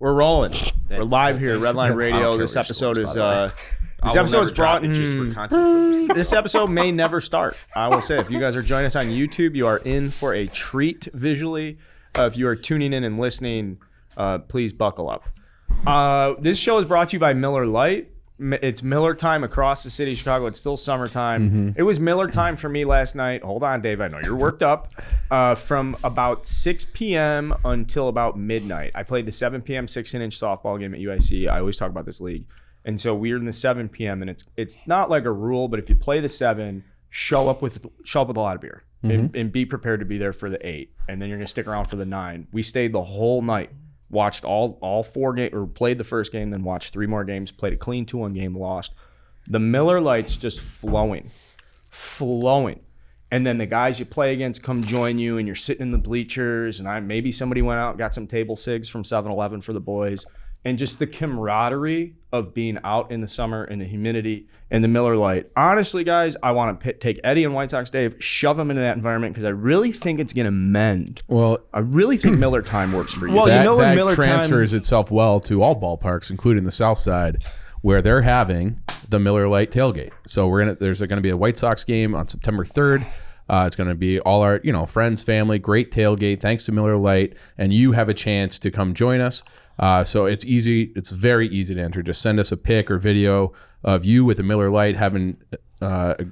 We're rolling. We're live here, Redline Radio. This episode is brought in just for content purposes. This episode may never start. I will say, if you guys are joining us on YouTube, you are in for a treat visually. If you are tuning in and listening, please buckle up. This show is brought to you by Miller Lite. It's Miller time across the city of Chicago. It's still summertime. Mm-hmm. It was Miller time for me last night. Hold on, Dave. I know you're worked up. From about 6 p.m. until about midnight. I played the 7 p.m. 16-inch softball game at UIC. I always talk about this league. And so we're in the 7 p.m. and it's not like a rule, but if you play the 7, show up with a lot of beer and be prepared to be there for the 8. And then you're going to stick around for the 9. We stayed the whole night. Watched all 4 games, or played the first game, then watched 3 more games, played a clean 2-1 game, lost. The Miller Lite's just flowing. And then the guys you play against come join you, and you're sitting in the bleachers, and maybe somebody went out and got some table cigs from 7-Eleven for the boys. And just the camaraderie of being out in the summer in the humidity and the Miller Lite. Honestly, guys, I want to take Eddie and White Sox Dave, shove them into that environment because I really think it's going to mend. Well, I really think Miller time works for you. Well, that Miller transfers itself well to all ballparks, including the South Side, where they're having the Miller Lite tailgate. So there's going to be a White Sox game on September 3rd. It's going to be all our friends, family, great tailgate, thanks to Miller Lite, and you have a chance to come join us. So it's easy. It's very easy to enter. Just send us a pic or video of you with a Miller Lite having a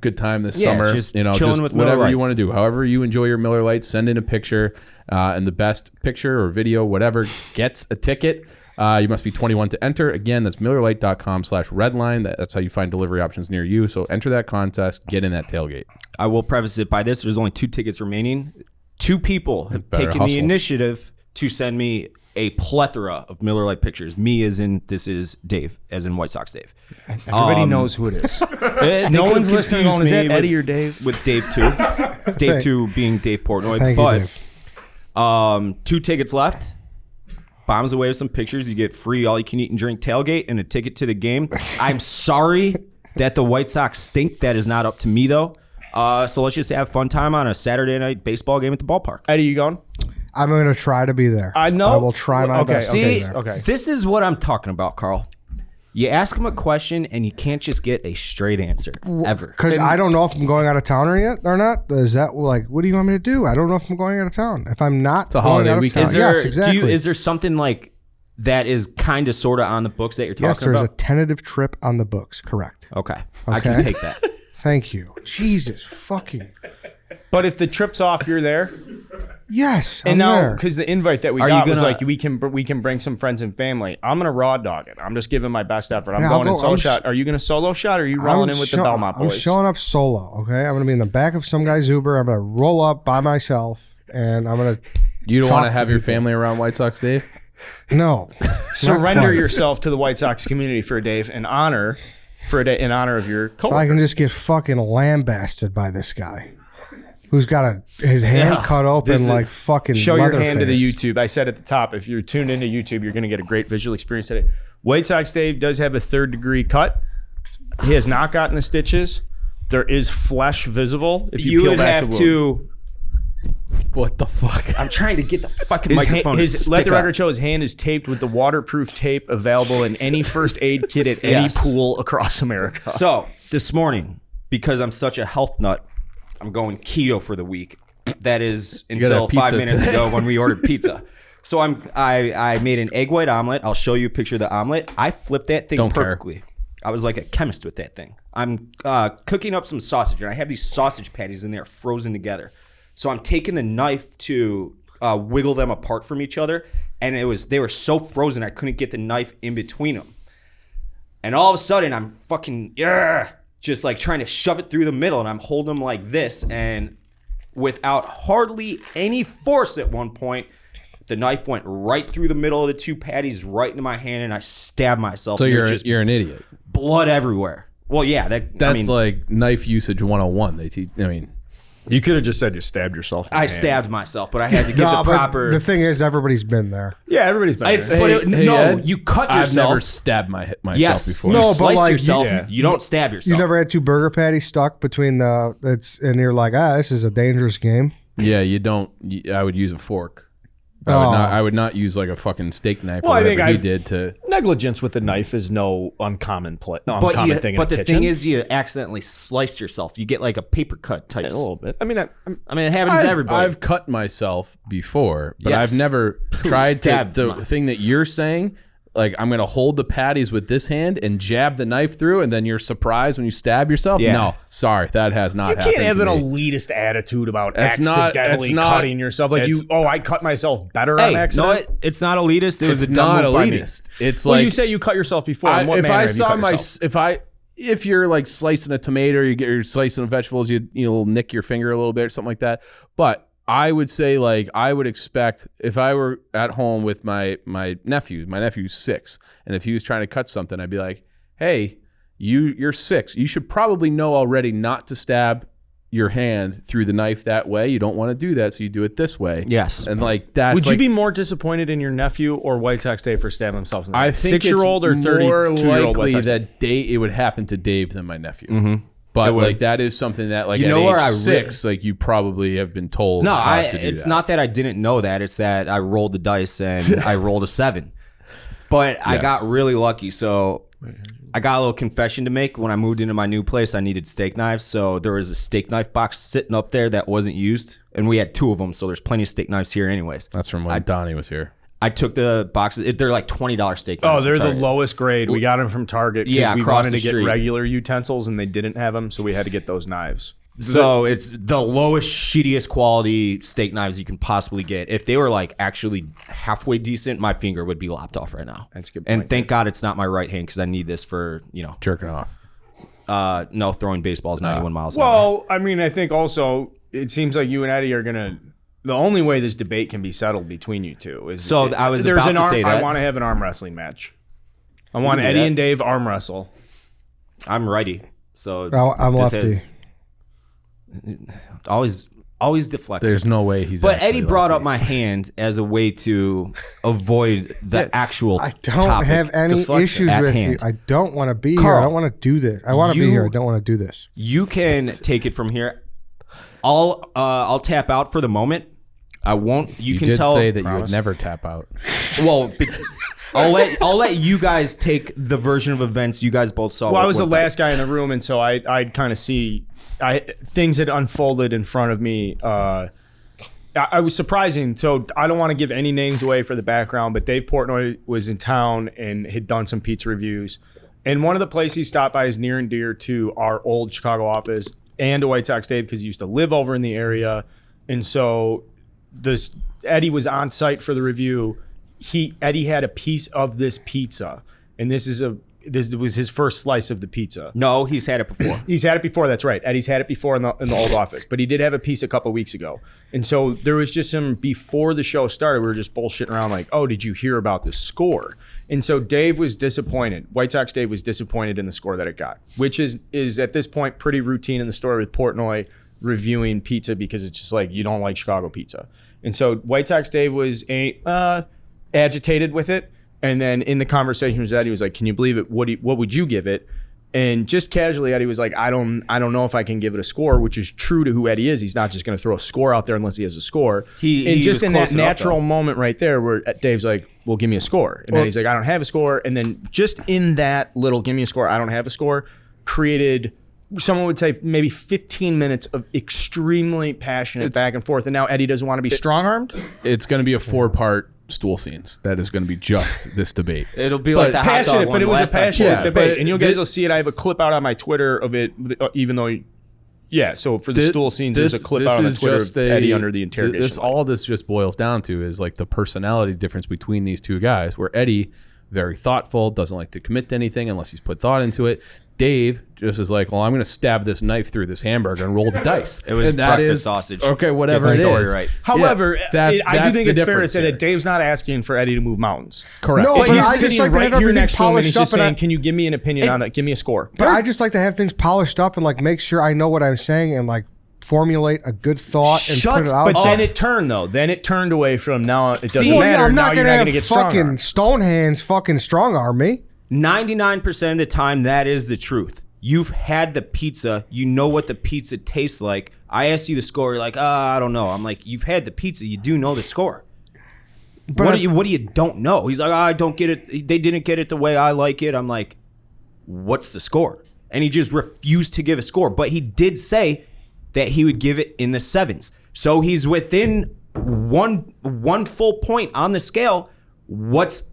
good time this summer. Just whatever you want to do. However you enjoy your Miller Lite, send in a picture, and the best picture or video, whatever, gets a ticket. You must be 21 to enter. Again, that's MillerLite.com/redline. That's how you find delivery options near you. So enter that contest, get in that tailgate. I will preface it by this. There's only 2 tickets remaining. 2 people have taken the initiative to send me a plethora of Miller Lite pictures. Me as in, this is Dave, as in White Sox Dave. Everybody knows who it is. No one's listening on, is that Eddie or Dave? With Dave 2. Dave 2 being Dave Portnoy. Thank you, Dave. 2 tickets left. Bombs away with some pictures. You get free all-you-can-eat and drink tailgate and a ticket to the game. I'm sorry that the White Sox stink. That is not up to me, though. So let's just have fun time on a Saturday night baseball game at the ballpark. Eddie, you going? I'm going to try to be there. I know. I will try my best to be there. Okay. This is what I'm talking about, Carl. You ask him a question and you can't just get a straight answer ever. Because I don't know if I'm going out of town or not. Is that like, what do you want me to do? I don't know if I'm going out of town. If I'm not going out of town. Yes, exactly. Is there something like that is kind of sort of on the books that you're talking about? Yes, there's a tentative trip on the books. Correct. Okay. I can take that. Thank you. Jesus fucking. But if the trip's off, you're there? Yes, and now, because the invite that we got was like, we can bring some friends and family. I'm going to raw dog it. I'm just giving my best effort. I'm going in solo shot. Are you going to solo shot, or are you rolling in with the Belmont boys? I'm showing up solo, okay? I'm going to be in the back of some guy's Uber. I'm going to roll up by myself, and I'm going to You don't want to have your family around White Sox, Dave? No. Surrender yourself to the White Sox community for a day in honor of your coworker. So I can just get fucking lambasted by this guy. Who's got his hand cut open like fucking Show your hand to the YouTube. I said at the top, if you're tuned into YouTube, you're going to get a great visual experience today. White Sox Dave does have a 3rd-degree cut. He has not gotten the stitches. There is flesh visible. If you peel back the wound. What the fuck? I'm trying to get the fucking microphone. Let the record show his hand is taped with the waterproof tape available in any first aid kit at any pool across America. So this morning, because I'm such a health nut, I'm going keto for the week. That is until 5 minutes ago when we ordered pizza. So I made an egg white omelet. I'll show you a picture of the omelet. I flipped that thing perfectly. I was like a chemist with that thing. I'm cooking up some sausage, and I have these sausage patties in there frozen together. So I'm taking the knife to wiggle them apart from each other, and they were so frozen I couldn't get the knife in between them. And all of a sudden I'm fucking just like trying to shove it through the middle, and I'm holding them like this, and without hardly any force at one point, the knife went right through the middle of the 2 patties, right into my hand, and I stabbed myself. So you're an idiot. Blood everywhere. Well, yeah, that's like knife usage 101. You could have just said you stabbed yourself. I stabbed myself, but I had to get the proper. The thing is, everybody's been there. Yeah, everybody's been there. You cut yourself. I've never stabbed myself before. No, but slice yourself. You don't stab yourself. You never had 2 burger patties stuck between and you're like, this is a dangerous game. Yeah, you don't. I would use a fork. I would not use like a fucking steak knife. Well, or whatever he did to negligence with the knife is no uncommon thing. In the kitchen. But the thing is, you accidentally slice yourself. You get like a paper cut type. A little bit. I mean, it happens to everybody. I've cut myself before, but I've never tried to. The thing that you're saying. Like, I'm going to hold the patties with this hand and jab the knife through, and then you're surprised when you stab yourself? Yeah. No, sorry, that has not happened. You can't have an elitist attitude about accidentally cutting yourself. Like, I cut myself better on accident. No, it's not elitist. It's not elitist. It's like... you say you cut yourself before. If you're like slicing a tomato, you're slicing vegetables, you'll nick your finger a little bit or something like that. But I would say, like, I would expect if I were at home with my nephew's 6, and if he was trying to cut something, I'd be like, hey, you're 6. You should probably know already not to stab your hand through the knife that way. You don't want to do that, so you do it this way. Yes. And like that's Would you be more disappointed in your nephew or White Sox Dave for stabbing himself in the I think 6-year-old or 32-year-old likely that it would happen to Dave than my nephew. Mm-hmm. But like that is something that like at age 6, like you probably have been told. No, it's not that I didn't know that. It's that I rolled the dice and I rolled a 7. But I got really lucky. So I got a little confession to make. When I moved into my new place, I needed steak knives. So there was a steak knife box sitting up there that wasn't used, and we had 2 of them. So there's plenty of steak knives here, anyways. That's from when Donnie was here. I took the boxes. They're like $20 steak knives. Oh, they're the lowest grade. We got them from Target because we wanted to get street. Regular utensils, and they didn't have them, so we had to get those knives. So it's the lowest, shittiest quality steak knives you can possibly get. If they were like actually halfway decent, my finger would be lopped off right now. That's a good point. And thank God it's not my right hand because I need this for, jerking off. No, throwing baseballs 91 miles an hour. Well, I mean, I think also it seems like you and Eddie are going to... The only way this debate can be settled between you two is... So I was about to say that. I want to have an arm wrestling match. I want Eddie and Dave arm wrestle. I'm righty. So I'm lefty. Always deflect. There's no way he's... But Eddie brought up my hand as a way to avoid the actual I don't have any issues with you. I don't want to be here. I don't want to do this. I want to be here. I don't want to do this. You can take it from here. I'll tap out for the moment. I won't. You can did tell. Say that you would never tap out. Well, I'll let you guys take the version of events you guys both saw. Well, I was the last guy in the room, and so I'd kind of see things had unfolded in front of me. I was surprising. So I don't want to give any names away for the background, but Dave Portnoy was in town and had done some pizza reviews. And one of the places he stopped by is near and dear to our old Chicago office and to White Sox Dave because he used to live over in the area. And so Eddie was on site for the review. Eddie had a piece of this pizza, and this was his first slice of the pizza. No, he's had it before. He's had it before. That's right. Eddie's had it before in the old office, but he did have a piece a couple weeks ago. And so there was just before the show started, we were just bullshitting around like, oh, did you hear about the score? And so Dave was disappointed. White Sox Dave was disappointed in the score that it got, which is at this point pretty routine in the story with Portnoy reviewing pizza because it's just like, you don't like Chicago pizza. And so White Sox Dave was agitated with it. And then in the conversation with Eddie, he was like, can you believe it? What would you give it? And just casually, Eddie was like, I don't know if I can give it a score, which is true to who Eddie is. He's not just going to throw a score out there unless he has a score. And just in that natural moment right there where Dave's like, well, give me a score. And Eddie's like, I don't have a score. And then just in that little give me a score, I don't have a score, created, someone would say maybe 15 minutes of extremely passionate back and forth. And now Eddie doesn't want to be strong-armed. It's going to be a 4-part stool scenes. That is going to be just this debate. It'll be like the hot dog one. But it was a passionate debate. And you guys will see it. I have a clip out on my Twitter of it, even though... so for the stool scenes, there's a clip out on the Twitter of Eddie under the interrogation. All this just boils down to is like the personality difference between these two guys, where Eddie, very thoughtful, doesn't like to commit to anything unless he's put thought into it. Dave just is like, well, I'm going to stab this knife through this hamburger and roll the dice. It was breakfast sausage. Okay, whatever it is. Right. However, I do think it's fair to say that Dave's not asking for Eddie to move mountains. Correct. No, but I just like to have everything polished up. Saying, can you give me an opinion on that? Give me a score. But I just like to have things polished up and like make sure I know what I'm saying and like formulate a good thought and put it out. But then it turned though. Then it turned away from now. It doesn't matter. I'm not going to have get fucking stone hands fucking strong arm me. 99% of the time, that is the truth. You've had the pizza. You know what the pizza tastes like. I asked you the score. You're like, I don't know. I'm like, you've had the pizza. You do know the score. What do you don't know? He's like, I don't get it. They didn't get it the way I like it. I'm like, what's the score? And he just refused to give a score. But he did say that he would give it in the 7s. So he's within one full point on the scale. What's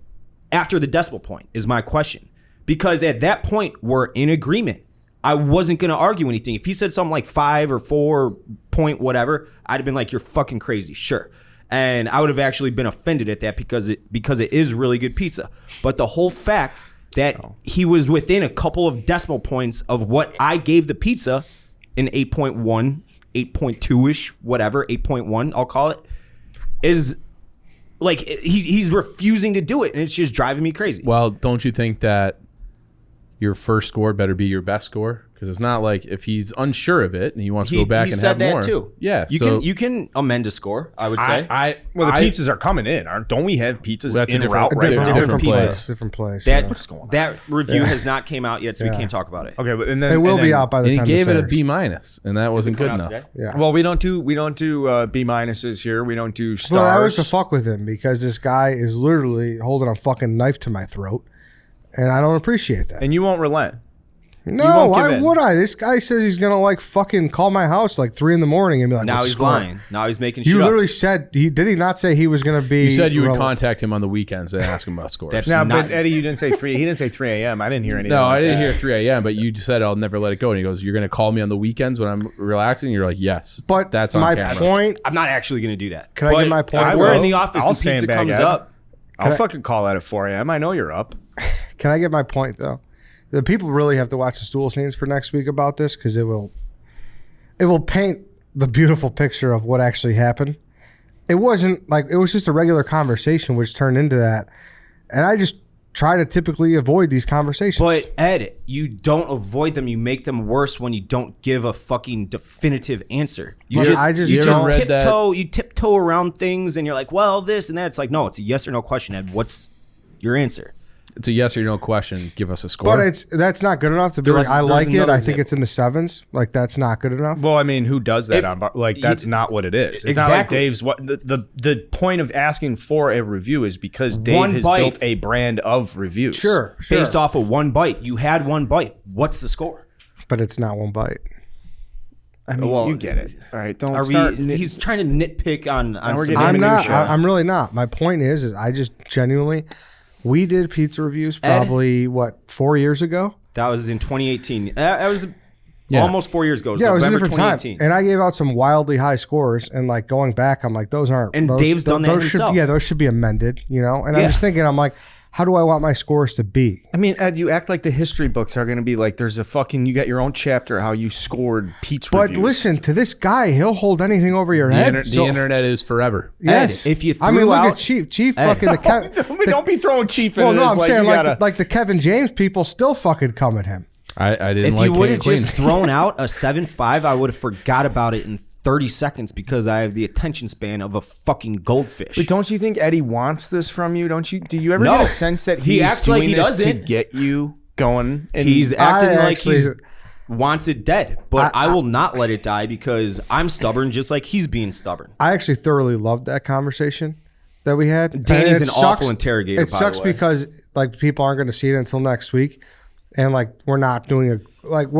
after the decimal point is my question. Because at that point, we're in agreement. I wasn't going to argue anything. If he said something like 5 or 4 point whatever, I'd have been like, you're fucking crazy. Sure. And I would have actually been offended at that because it is really good pizza. But the whole fact that he was within a couple of decimal points of what I gave the pizza, an 8.1, 8.2-ish, whatever, 8.1, I'll call it, is like he's refusing to do it, and it's just driving me crazy. Well, don't you think that your first score better be your best score? Because it's not like if he's unsure of it and he wants to go back and have more. He said that too. Yeah, you can amend a score, I would say. Well, the pizzas are coming in, aren't? Don't we have pizzas in route right now? Different place. Different place. What's going on? That review has not came out yet, so we can't talk about it. Okay, but and then it will be out by the time. He gave it a B-, and that wasn't good enough. Yeah. Well, we don't do B- here. We don't do stars. Well, I was to fuck with him because this guy is literally holding a fucking knife to my throat, and I don't appreciate that. And you won't relent. No, why would I? This guy says he's gonna like fucking call my house like 3 a.m. and be like, now he's lying. Now he's making shit You up. literally said did he not say he was gonna be? You said you would contact him on the weekends and ask him about scores. But Eddie, you didn't say 3. He didn't say 3 a.m. I didn't hear anything. No, I didn't hear 3 a.m. But you said I'll never let it go. And he goes, "You're gonna call me on the weekends when I'm relaxing." And you're like, "Yes." But that's on my camera. point. I'm not actually gonna do that. Can I get my point? If we're in the office and pizza comes up, I'll fucking call that at 4 a.m. I know you're up. Can I get my point though? The people really have to watch the stool scenes for next week about this because it will paint the beautiful picture of what actually happened. It wasn't like it was just a regular conversation which turned into that, and I just try to typically avoid these conversations. But Ed, you don't avoid them. You make them worse when you don't give a fucking definitive answer. You tiptoe around things, and you're like, well, this and that. It's like, no, it's a yes or no question, Ed. What's your answer? It's a yes or no question. Give us a score. But that's not good enough to be like, I like it. I think it's in the 7s. Like, that's not good enough. Well, I mean, who does that? That's not what it is. It's not like Dave's. What the point of asking for a review is because Dave has built a brand of reviews. Sure. Based off of one bite. You had one bite. What's the score? But it's not one bite. I mean, you get it. All right, he's trying to nitpick on I'm not. I'm really not. My point is I just genuinely. We did pizza reviews probably, 4 years ago? That was in 2018. That was almost 4 years ago. It was a different time. And I gave out some wildly high scores. And like going back, I'm like, those aren't. And Dave's done that himself. Those should be amended, you know? And I'm just thinking, I'm like, how do I want my scores to be? I mean, Ed, you act like the history books are going to be like there's a fucking, you got your own chapter how you scored pizza reviews. But listen, to this guy, he'll hold anything over your head. The internet is forever. Yes. Ed, if you look at Chief fucking don't be throwing Chief in this. Well, no, I'm saying like the Kevin James people still fucking come at him. I didn't If you would have just thrown out a 7.5, I would have forgot about it in 30 seconds because I have the attention span of a fucking goldfish. But don't you think Eddie wants this from you? Don't you? Do you ever get a sense that he acts doing like he this to get you going? And he's acting like he wants it dead. But I will not let it die because I'm stubborn, just like he's being stubborn. I actually thoroughly loved that conversation that we had. Danny's an awful interrogator. It sucks because like people aren't going to see it until next week, and like we're not doing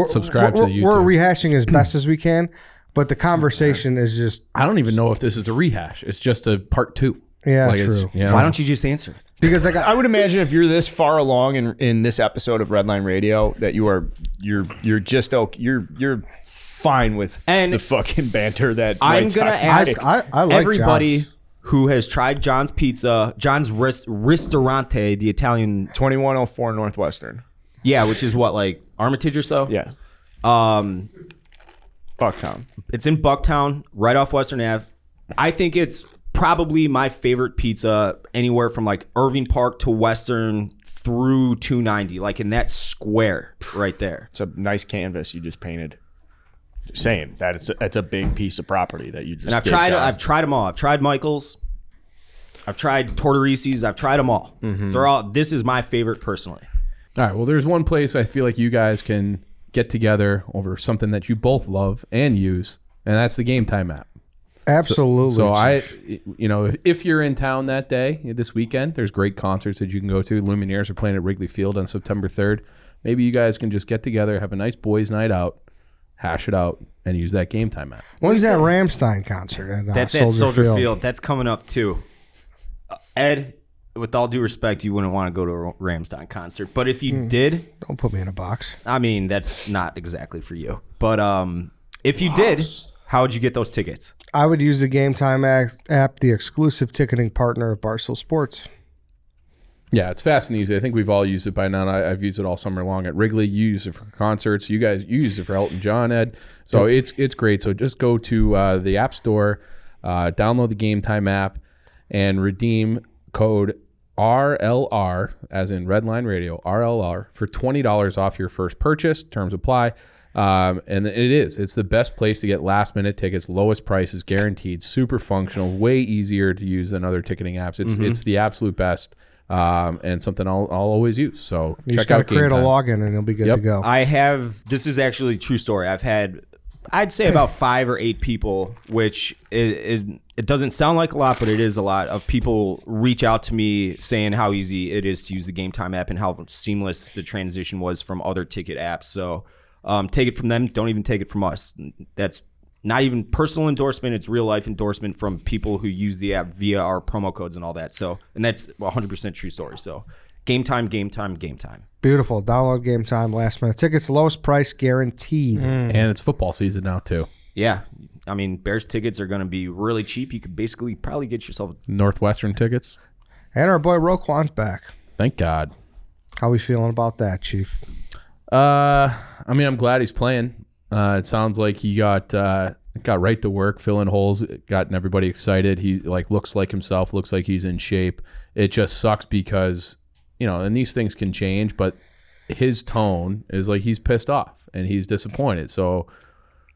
subscribe to the YouTube. We're rehashing as best as we can. But the conversation is just... I don't even know if this is a rehash. It's just a part 2. Yeah, true. Why don't you just answer it? Because I would imagine if you're this far along in this episode of Redline Radio that you're just you're fine with the fucking banter that I'm gonna ask I like everybody John's. Who has tried John's Pizza, John's Ristorante, the Italian 2104 Northwestern. Yeah, which is what, like Armitage or so? Yeah. Bucktown. It's in Bucktown, right off Western Ave. I think it's probably my favorite pizza anywhere from like Irving Park to Western through 290, like in that square right there. It's a nice canvas you just painted. Just saying that it's a big piece of property that you just. And I've tried them all. I've tried Michael's. I've tried Tortorisi's. I've tried them all. Mm-hmm. They're all. This is my favorite personally. All right. Well, there's one place I feel like you guys can get together over something that you both love and use, and that's the Game Time app. Absolutely. So if you're in town that day, this weekend, there's great concerts that you can go to. Lumineers are playing at Wrigley Field on September 3rd. Maybe you guys can just get together, have a nice boys' night out, hash it out, and use that Game Time app. When's that Rammstein concert? That's at Soldier Field. That's coming up too. Ed, with all due respect, you wouldn't want to go to a Rammstein concert, but if you did, don't put me in a box. I mean, that's not exactly for you. But if you did, how would you get those tickets? I would use the Game Time app, the exclusive ticketing partner of Barstool Sports. Yeah, it's fast and easy. I think we've all used it by now. I've used it all summer long at Wrigley. You use it for concerts. You use it for Elton John, Ed. So it's great. So just go to the App Store, download the Game Time app, and redeem code RLR, as in Redline Radio, RLR, for $20 off your first purchase. Terms apply. And it's the best place to get last minute tickets. Lowest prices guaranteed. Super functional. Way easier to use than other ticketing apps. It's the absolute best. And something I'll always use. So you just got to create a login and it'll be good to go. This is actually a true story. I've had, I'd say about 5 or 8 people, which it doesn't sound like a lot, but it is a lot of people reach out to me saying how easy it is to use the Game Time app and how seamless the transition was from other ticket apps. So take it from them. Don't even take it from us. That's not even personal endorsement. It's real life endorsement from people who use the app via our promo codes and all that. So, and that's 100% true story. So Game Time, Game Time, Game Time. Beautiful. Download Game Time, last minute tickets, lowest price guaranteed. And it's football season now too. Yeah. I mean, Bears tickets are going to be really cheap. You could basically probably get yourself Northwestern tickets. And our boy Roquan's back. Thank God. How we feeling about that, Chief? I mean, I'm glad he's playing. It sounds like he got right to work, filling holes, gotten everybody excited. He looks like himself, looks like he's in shape. It just sucks because, and these things can change, but his tone is like he's pissed off and he's disappointed. So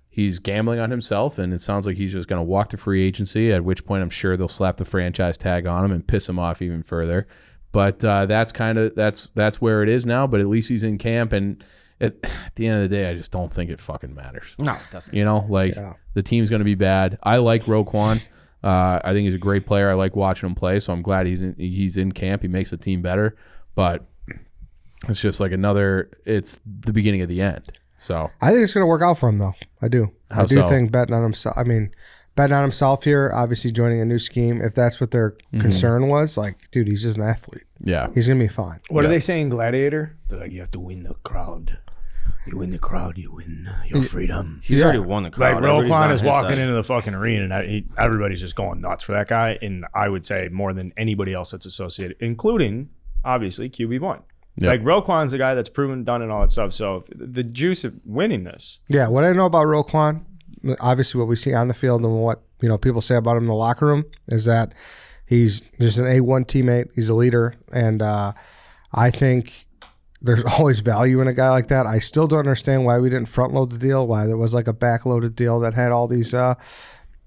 he's gambling on himself, and it sounds like he's just going to walk to free agency, at which point I'm sure they'll slap the franchise tag on him and piss him off even further. But that's where it is now, but at least he's in camp, and at the end of the day, I just don't think it fucking matters. No, it doesn't. The team's going to be bad. I like Roquan. I think he's a great player. I like watching him play, so I'm glad he's in camp. He makes the team better, but it's just like it's the beginning of the end. So I think it's going to work out for him, though. I do. I do think betting on himself here, obviously joining a new scheme, if that's what their concern was, dude, he's just an athlete. Yeah. He's going to be fine. What are they saying, Gladiator? They're like, you have to win the crowd. You win the crowd, you win your freedom. He's already won the crowd. Roquan is walking into the fucking arena, and everybody's just going nuts for that guy. And I would say more than anybody else that's associated, including, obviously, QB1. Yep. Roquan's the guy that's proven, done, and all that stuff. So the juice of winning this. Yeah, what I know about Roquan, obviously what we see on the field and what people say about him in the locker room, is that he's just an A1 teammate. He's a leader, and I think there's always value in a guy like that. I still don't understand why we didn't front load the deal, why there was a backloaded deal that had all these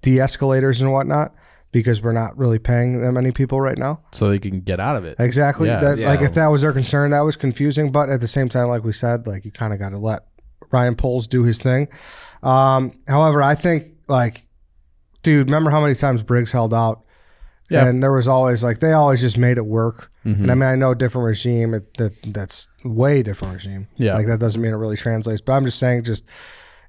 de-escalators and whatnot, because we're not really paying that many people right now. So they can get out of it. Exactly. Yeah. If that was their concern, that was confusing. But at the same time, like we said, you kind of got to let Ryan Poles do his thing. However, I think, dude, remember how many times Briggs held out? Yeah. And there was always, they always just made it work. Mm-hmm. And I mean, I know different regime, that's way different regime. Yeah. That doesn't mean it really translates. But I'm just saying, just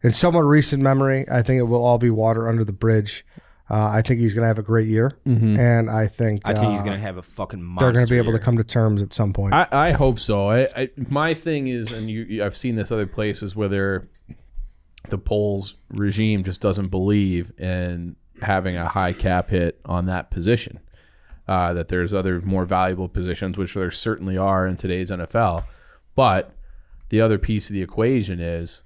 in somewhat recent memory, I think it will all be water under the bridge. I think he's going to have a great year. Mm-hmm. And I think he's going to have a fucking monster they're going to be able to come to terms at some point. I hope so. My thing is, and I've seen this other places where the Poles regime just doesn't believe in having a high cap hit on that position. That there's other more valuable positions, which there certainly are in today's NFL. But the other piece of the equation is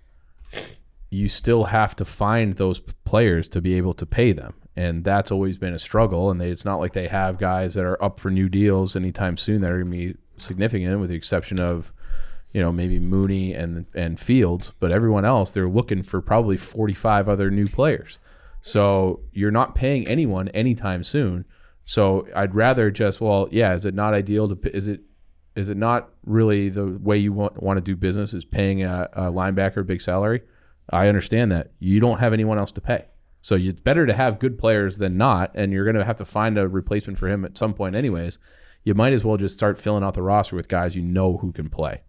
you still have to find those players to be able to pay them. And that's always been a struggle. And it's not like they have guys that are up for new deals anytime soon that are going to be significant, with the exception of, maybe Mooney and Fields. But everyone else, they're looking for probably 45 other new players. So you're not paying anyone anytime soon. So I'd rather just, is it not ideal to, is it not really the way you want to do business, is paying a linebacker a big salary? I understand that. You don't have anyone else to pay. So it's better to have good players than not, and you're going to have to find a replacement for him at some point anyways. You might as well just start filling out the roster with guys you know who can play.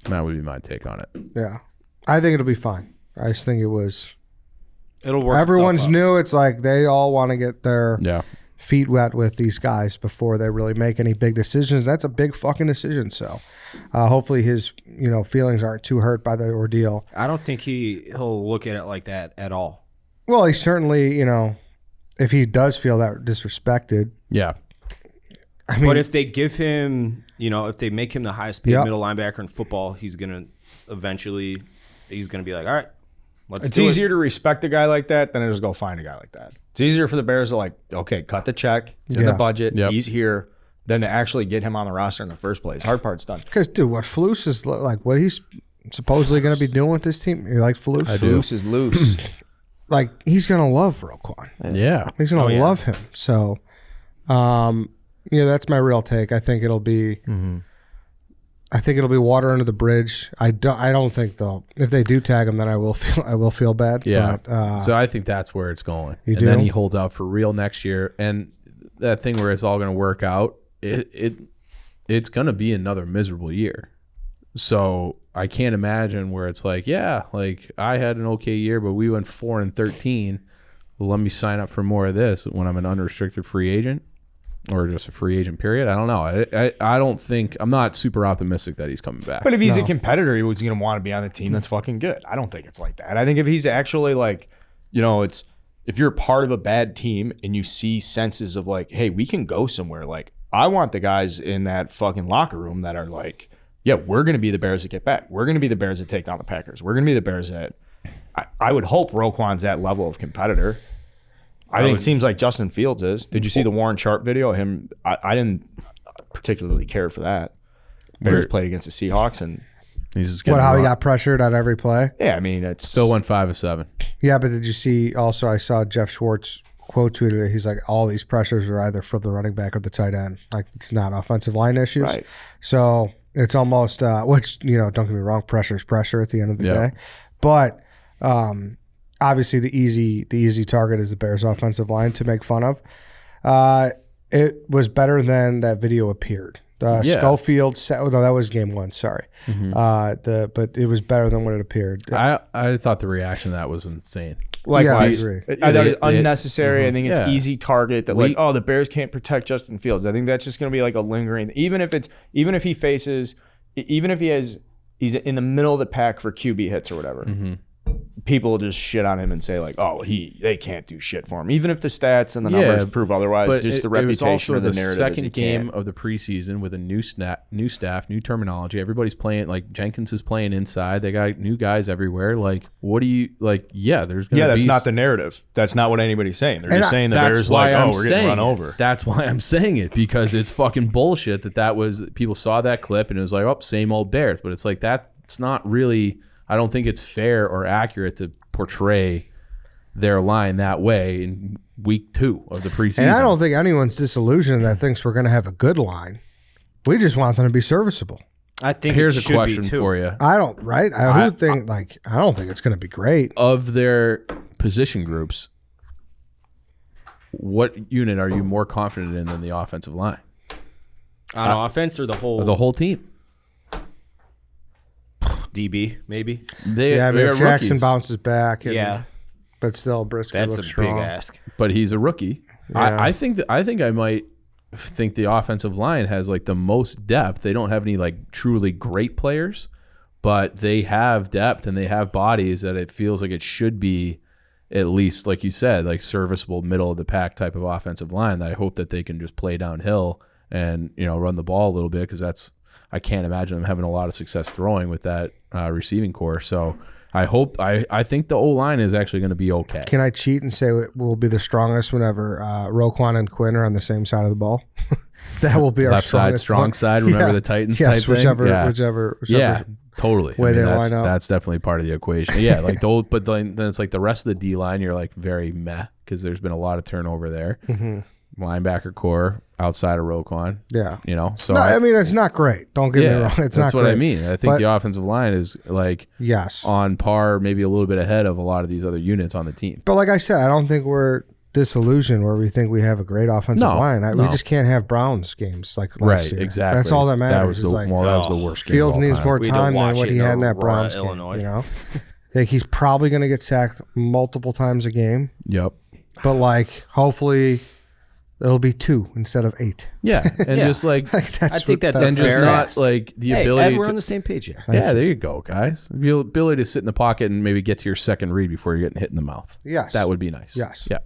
That would be my take on it. Yeah. I think it'll be fine. I just think it'll work. Everyone's new. It's like they all want to get their feet wet with these guys before they really make any big decisions. That's a big fucking decision. So hopefully his feelings aren't too hurt by the ordeal. I don't think he'll look at it like that at all. Well, he certainly, if he does feel that disrespected. Yeah. I mean, but if they give him, if they make him the highest paid middle linebacker in football, he's going to eventually, be like, all right, it's easier to respect a guy like that than to just go find a guy like that. It's easier for the Bears to like, okay, cut the check. It's in the budget. Yep. He's here. Than to actually get him on the roster in the first place. Hard part's done. Because, dude, what Flus is like, what he's supposedly going to be doing with this team, you like Flus? Flus is loose. Like, he's going to love Roquan. Yeah. He's going to love him. So, that's my real take. I think it'll be water under the bridge. I don't think though. If they do tag him, then I will feel bad. Yeah. But, so I think that's where it's going. And then he holds out for real next year. And that thing where it's all going to work out, it's going to be another miserable year. So I can't imagine where it's like, I had an okay year, but we went 4-13. Well, let me sign up for more of this when I'm an unrestricted free agent or just a free agent period. I don't know. I don't think, I'm not super optimistic that he's coming back. But if he's a competitor, he's going to want to be on the team. That's fucking good. I don't think it's like that. I think if he's actually like, if you're part of a bad team and you see senses of like, hey, we can go somewhere. Like, I want the guys in that fucking locker room that are like, yeah, we're going to be the Bears that get back. We're going to be the Bears that take down the Packers. We're going to be the Bears that I would hope Roquan's that level of competitor. I think it seems like Justin Fields is. Did you see the Warren Sharp video? Him, I didn't particularly care for that. Bears played against the Seahawks and he's just how he got pressured on every play. Yeah, I mean it's still went 5 of 7. Yeah, but did you see? Also, I saw Jeff Schwartz quote tweeted it. He's like, all these pressures are either from the running back or the tight end. Like it's not offensive line issues. Right. So it's almost which don't get me wrong, pressure is pressure at the end of the day, but obviously the easy target is the Bears offensive line to make fun of. It was better than that video appeared. Schofield, that was game 1. Sorry, but it was better than when it appeared. I thought the reaction to that was insane. Likewise, I agree. I thought it's unnecessary. I think it's easy target that the Bears can't protect Justin Fields. I think that's just going to be like a lingering. Even if he's in the middle of the pack for QB hits or whatever. People will just shit on him and say like, oh, they can't do shit for him, even if the stats and the numbers prove otherwise. But just the reputation of the narrative. The second game of the preseason with a new staff, new terminology. Everybody's playing like Jenkins is playing inside. They got new guys everywhere. Like, what do you like? Yeah, there's gonna be. That's not the narrative. That's not what anybody's saying. They're just saying the Bears like, we're getting run over. That's why I'm saying it, because it's fucking bullshit. That was people saw that clip and it was like, oh, same old Bears. But it's like that's not really. I don't think it's fair or accurate to portray their line that way in week 2 of the preseason. And I don't think anyone's disillusioned that thinks we're going to have a good line. We just want them to be serviceable. I think here's a question for you. I don't think it's going to be great. Of their position groups, what unit are you more confident in than the offensive line? On offense or the whole? The whole team. DB, maybe. If Jackson bounces back. Yeah. But still, Briscoe looks strong. That's a big ask. But he's a rookie. Yeah. I think I might think the offensive line has like the most depth. They don't have any like truly great players, but they have depth and they have bodies that it feels like it should be at least, like you said, like serviceable middle of the pack type of offensive line that I hope that they can just play downhill and run the ball a little bit, because I can't imagine them having a lot of success throwing with that receiving core. So I think the O-line is actually going to be okay. Can I cheat and say it will be the strongest whenever Roquan and Quinn are on the same side of the ball? That will be our left side, strong side. Remember the Titans type thing? Whichever totally. Way they line up. That's definitely part of the equation. Yeah, like but then it's like the rest of the D-line, you're like very meh because there's been a lot of turnover there. linebacker core outside of Roquan. Yeah. You know, so no, I mean, it's not great. Don't get me wrong. It's not that's what great. I mean. I think the offensive line is like yes, on par, maybe a little bit ahead of a lot of these other units on the team. But like I said, I don't think we're disillusioned where we think we have a great offensive line. We just can't have Browns games like last year. Exactly. That's all that matters. That was the worst game. Fields of all needs time. more time than what he had in that Browns Illinois. game. You know, like he's probably going to get sacked multiple times a game. Yep. But like, hopefully, it'll be 2 instead of 8. Yeah, and just like I think that's and fair just not ask. like the Hey, ability. Ed, we're to, on the same page here. yeah, there you go, guys. The ability to sit in the pocket and maybe get to your second read before you're getting hit in the mouth. Yes, That would be nice. Yes. Yeah.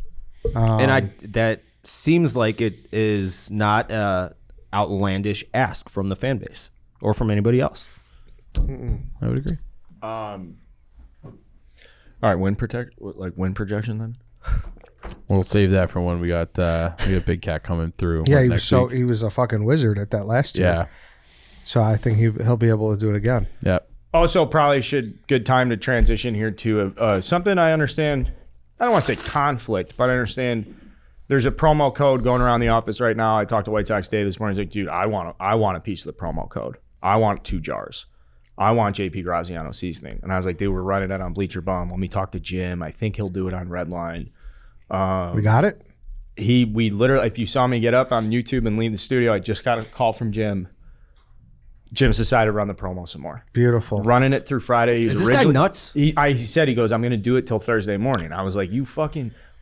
And that seems like it is not a outlandish ask from the fan base or from anybody else. I would agree. All right, win projection then. We'll save that for when we got Big Cat coming through. Yeah, next week. he was a fucking wizard at that last year. Yeah. So I think he'll be able to do it again. Yeah. Also, probably good time to transition here to something I understand. I don't want to say conflict, but I understand there's a promo code going around the office right now. I talked to White Sox Dave this morning. He's like, dude, I want a piece of the promo code. I want 2 jars. I want JP Graziano seasoning. And I was like, dude, we're running it on Bleacher Bum. Let me talk to Jim. I think he'll do it on Redline. We got it? We literally, if you saw me get up on YouTube and leave the studio, I just got a call from Jim. Jim's decided to run the promo some more. Beautiful. Running it through Friday. Is this guy nuts? He said, he goes, I'm going to do it till Thursday morning. I was like,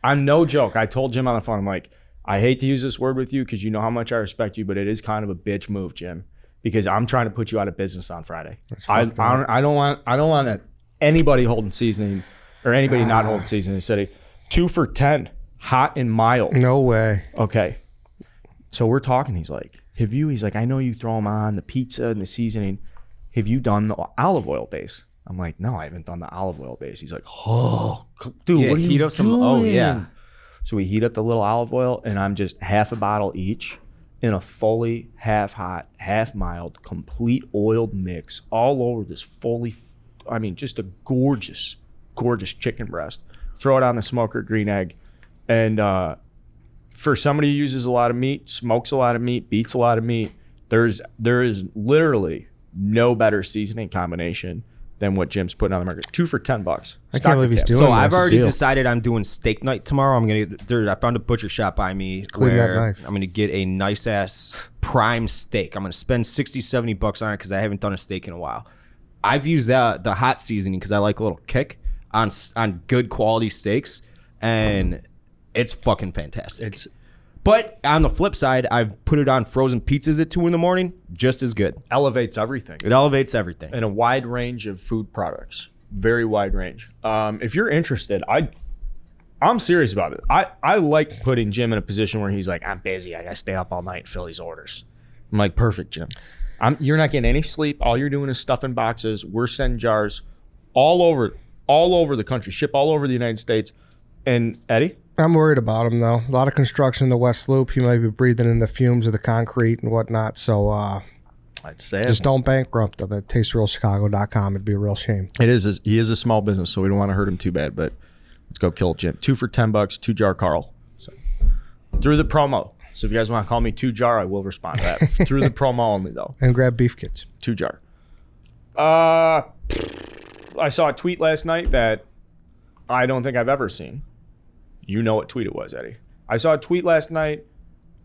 I'm no joke. I told Jim on the phone, I'm like, I hate to use this word with you because you know how much I respect you, but it is kind of a bitch move, Jim, because I'm trying to put you out of business on Friday. I don't want anybody holding seasoning or anybody not holding seasoning in the city. 2 for $10, hot and mild. No way. Okay. So we're talking. He's like, I know you throw them on the pizza and the seasoning. Have you done the olive oil base? I'm like, no, I haven't done the olive oil base. He's like, oh, dude, Yeah, what are you heat up some. doing? Oh yeah. So we heat up the little olive oil, and I'm just half a bottle each in a fully half hot, half mild, complete oiled mix all over this just a gorgeous, gorgeous chicken breast. Throw it on the smoker, green egg, and for somebody who uses a lot of meat, smokes a lot of meat, beats a lot of meat, there is literally no better seasoning combination than what Jim's putting on the market. 2 for $10. I can't believe he's doing So this. I've already deal. decided I'm doing steak night tomorrow. I found a butcher shop by me Clean that where knife. I'm going to get a nice ass prime steak. I'm going to spend $60-$70 on it because I haven't done a steak in a while. I've used the hot seasoning because I like a little kick on good quality steaks, and it's fucking fantastic. But on the flip side, I've put it on frozen pizzas at 2 a.m, just as good. Elevates everything. It elevates everything. And a wide range of food products. Very wide range. If you're interested, I'm serious about it. I like putting Jim in a position where he's like, I'm busy. I got to stay up all night and fill these orders. I'm like, perfect, Jim. You're not getting any sleep. All you're doing is stuffing boxes. We're sending jars all over the country, ship all over the United States. And Eddie? I'm worried about him, though. A lot of construction in the West Loop. He might be breathing in the fumes of the concrete and whatnot. So I'd say just don't bankrupt him at tasterealchicago.com. It'd be a real shame. he is a small business, so we don't want to hurt him too bad. But let's go kill Jim. 2 for $10, 2-jar Carl. So, through the promo. So if you guys want to call me 2-jar, I will respond to that. Through the promo only, though. And grab beef kits. 2-jar. I saw a tweet last night that I don't think I've ever seen. You know what tweet it was, Eddie. I saw a tweet last night.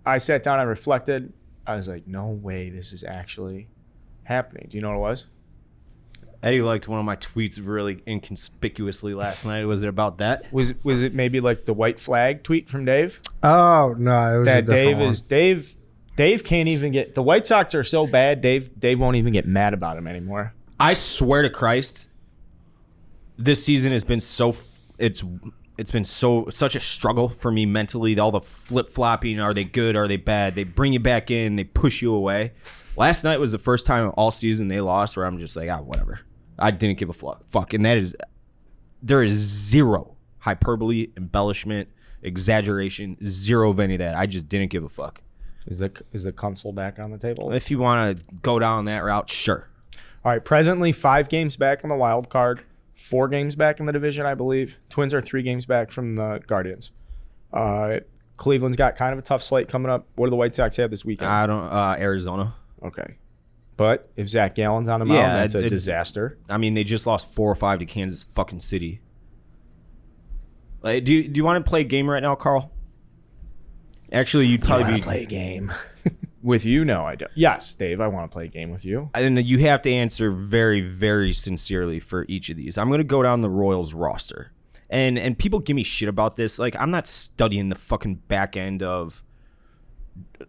I sat down, I reflected. I was like, no way this is actually happening. Do you know what it was? Eddie liked one of my tweets really inconspicuously last night. Was it about that? Was it maybe like the white flag tweet from Dave? Oh, no. It was That a different Dave can't even get, the White Sox are so bad, Dave won't even get mad about him anymore. I swear to Christ, this season has been it's been such a struggle for me mentally. All the flip-flopping, are they good, are they bad? They bring you back in, they push you away. Last night was the first time all season they lost where I'm just like, whatever. I didn't give a fuck. And there is zero hyperbole, embellishment, exaggeration, zero of any of that. I just didn't give a fuck. Is the console back on the table? If you want to go down that route, sure. All right, presently 5 games back on the wild card, 4 games back in the division, I believe. Twins are 3 games back from the Guardians. Cleveland's got kind of a tough slate coming up. What do the White Sox have this weekend? I don't. Arizona. Okay. But if Zach Gallen's on the mound, that's a disaster. I mean, they just lost 4 or 5 to Kansas fucking City. Like, do you want to play a game right now, Carl? Actually, you'd probably be play a game with you. No, I don't. Yes, Dave, I want to play a game with you. And you have to answer very, very sincerely for each of these. I'm going to go down the Royals roster, and people give me shit about this. Like, I'm not studying the fucking back end of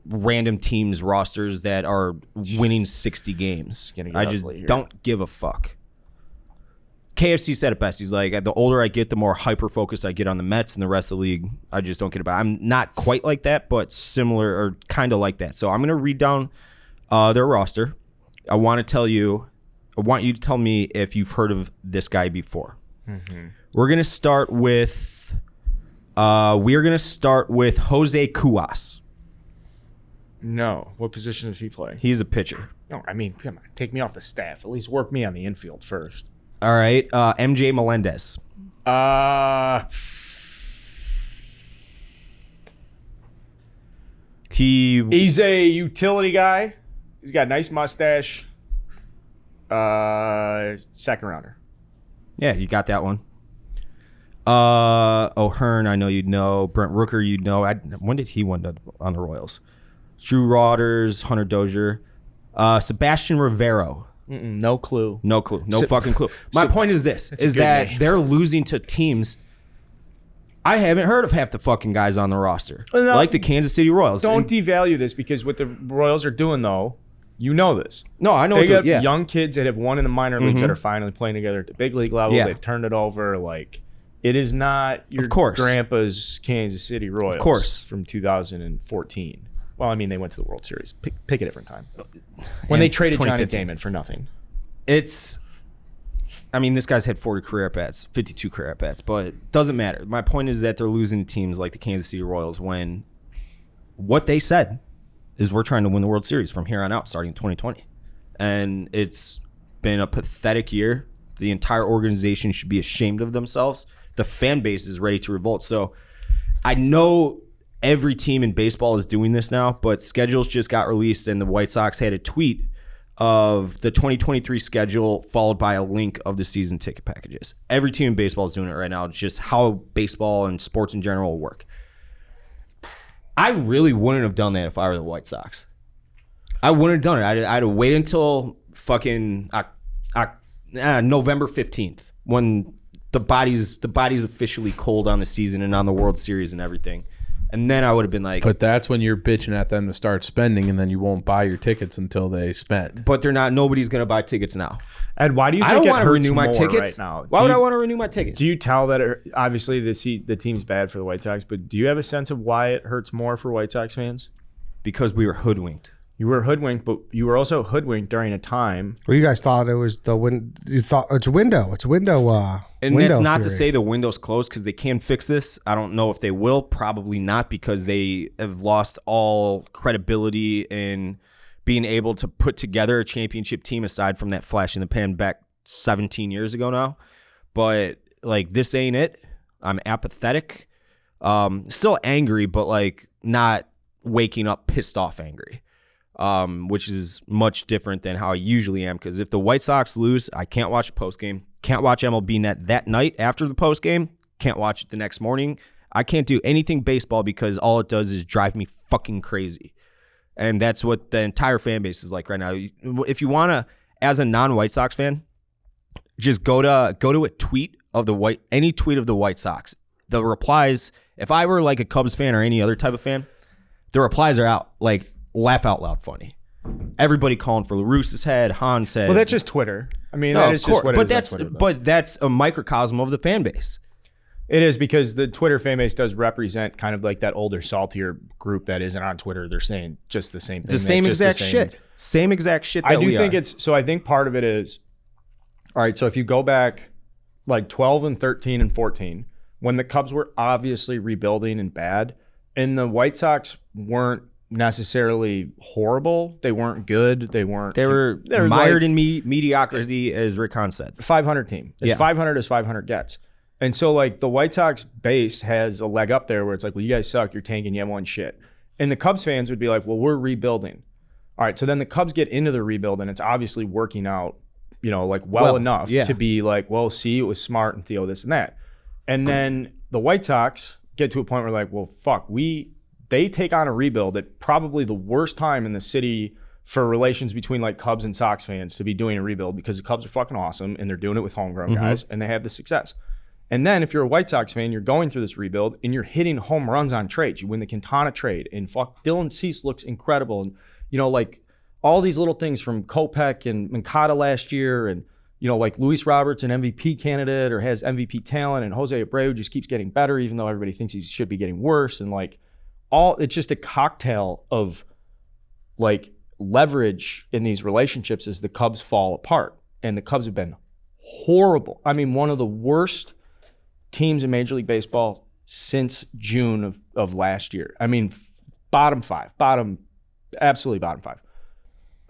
random teams rosters that are winning 60 games. I just don't give a fuck. KFC said it best. He's like, the older I get, the more hyper focused I get on the Mets and the rest of the league. I just don't get about. I'm not quite like that, but similar or kind of like that. So I'm gonna read down their roster. I want you to tell me if you've heard of this guy before. Mm-hmm. We're gonna start with Jose Cuas. No. What position does he play? He's a pitcher. No, I mean, come on, take me off the staff. At least work me on the infield first. All right, MJ Melendez. He's a utility guy. He's got a nice mustache. Second rounder. Yeah, you got that one. O'Hearn, I know you'd know. Brent Rooker, you'd know. When did he win on the Royals? Drew Rodgers, Hunter Dozier. Sebastian Rivero. No clue. No fucking clue. My point is this, is that name. They're losing to teams. I haven't heard of half the fucking guys on the roster. No, like the Kansas City Royals. Don't devalue this, because what the Royals are doing, though, you know this. No, I know. They got young kids that have won in the minor leagues that are finally playing together at the big league level. Yeah. They've turned it over. Like, it is not your grandpa's Kansas City Royals from 2014. Well, I mean, they went to the World Series. Pick a different time. When they traded Johnny Damon for nothing. This guy's had 40 career at-bats, 52 career at-bats, but it doesn't matter. My point is that they're losing teams like the Kansas City Royals when what they said is we're trying to win the World Series from here on out, starting in 2020. And it's been a pathetic year. The entire organization should be ashamed of themselves. The fan base is ready to revolt. So I know every team in baseball is doing this now, but schedules just got released, and the White Sox had a tweet of the 2023 schedule followed by a link of the season ticket packages. Every team in baseball is doing it right now. It's just how baseball and sports in general work. I really wouldn't have done that if I were the White Sox. I wouldn't have done it. I'd have waited until fucking November 15th when the body's officially cold on the season and on the World Series and everything. And then I would have been like... But that's when you're bitching at them to start spending, and then you won't buy your tickets until they spend. But they're not. Nobody's going to buy tickets now. Ed, why do you think I don't want to renew my tickets right now? Why would I want to renew my tickets? Do you tell that obviously the team's bad for the White Sox, but do you have a sense of why it hurts more for White Sox fans? Because we were hoodwinked. You were hoodwinked, but you were also hoodwinked during a time. Well, you guys thought it was you thought it's a window. It's a window. And window that's not theory. to say the window's closed, because they can fix this. I don't know if they will. Probably not, because they have lost all credibility in being able to put together a championship team aside from that flash in the pan back 17 years ago now. But like, this ain't it. I'm apathetic. Still angry, but like not waking up pissed off angry. Which is much different than how I usually am, because if the White Sox lose, I can't watch the postgame, can't watch MLB Net that night after the postgame, can't watch it the next morning. I can't do anything baseball because all it does is drive me fucking crazy. And that's what the entire fan base is like right now. If you want to, as a non-White Sox fan, just go to a tweet of any tweet of the White Sox. The replies, if I were like a Cubs fan or any other type of fan, the replies are out, like, laugh out loud funny. Everybody calling for LaRusse's head, Han's head. Well, that's just Twitter. I mean, that is just what it is. But that's a microcosm of the fan base. It is, because the Twitter fan base does represent kind of like that older, saltier group that isn't on Twitter. They're saying just the same thing. The same exact shit. Same exact shit that I think so I think part of it is, all right, so if you go back like 12 and 13 and 14, when the Cubs were obviously rebuilding and bad, and the White Sox weren't necessarily horrible. They weren't good. They were mired in mediocrity, as Rick Hahn said. 500 team. As 500 as 500 gets. And so like the White Sox base has a leg up there where it's like, well, you guys suck, you're tanking, you have one shit. And the Cubs fans would be like, well, we're rebuilding. All right, so then the Cubs get into the rebuild and it's obviously working out, like well enough to be like, well, see, it was smart and Theo this and that. And then the White Sox get to a point where like, well, fuck, they take on a rebuild at probably the worst time in the city for relations between like Cubs and Sox fans to be doing a rebuild, because the Cubs are fucking awesome and they're doing it with homegrown guys and they have the success. And then if you're a White Sox fan, you're going through this rebuild and you're hitting home runs on trades. You win the Quintana trade and fuck, Dylan Cease looks incredible. And, like all these little things from Kopech and Mancada last year, and, like Luis Roberts, an MVP candidate or has MVP talent, and Jose Abreu just keeps getting better, even though everybody thinks he should be getting worse. And like it's just a cocktail of like leverage in these relationships as the Cubs fall apart. And the Cubs have been horrible. I mean, one of the worst teams in Major League Baseball since June of last year. I mean, absolutely bottom five.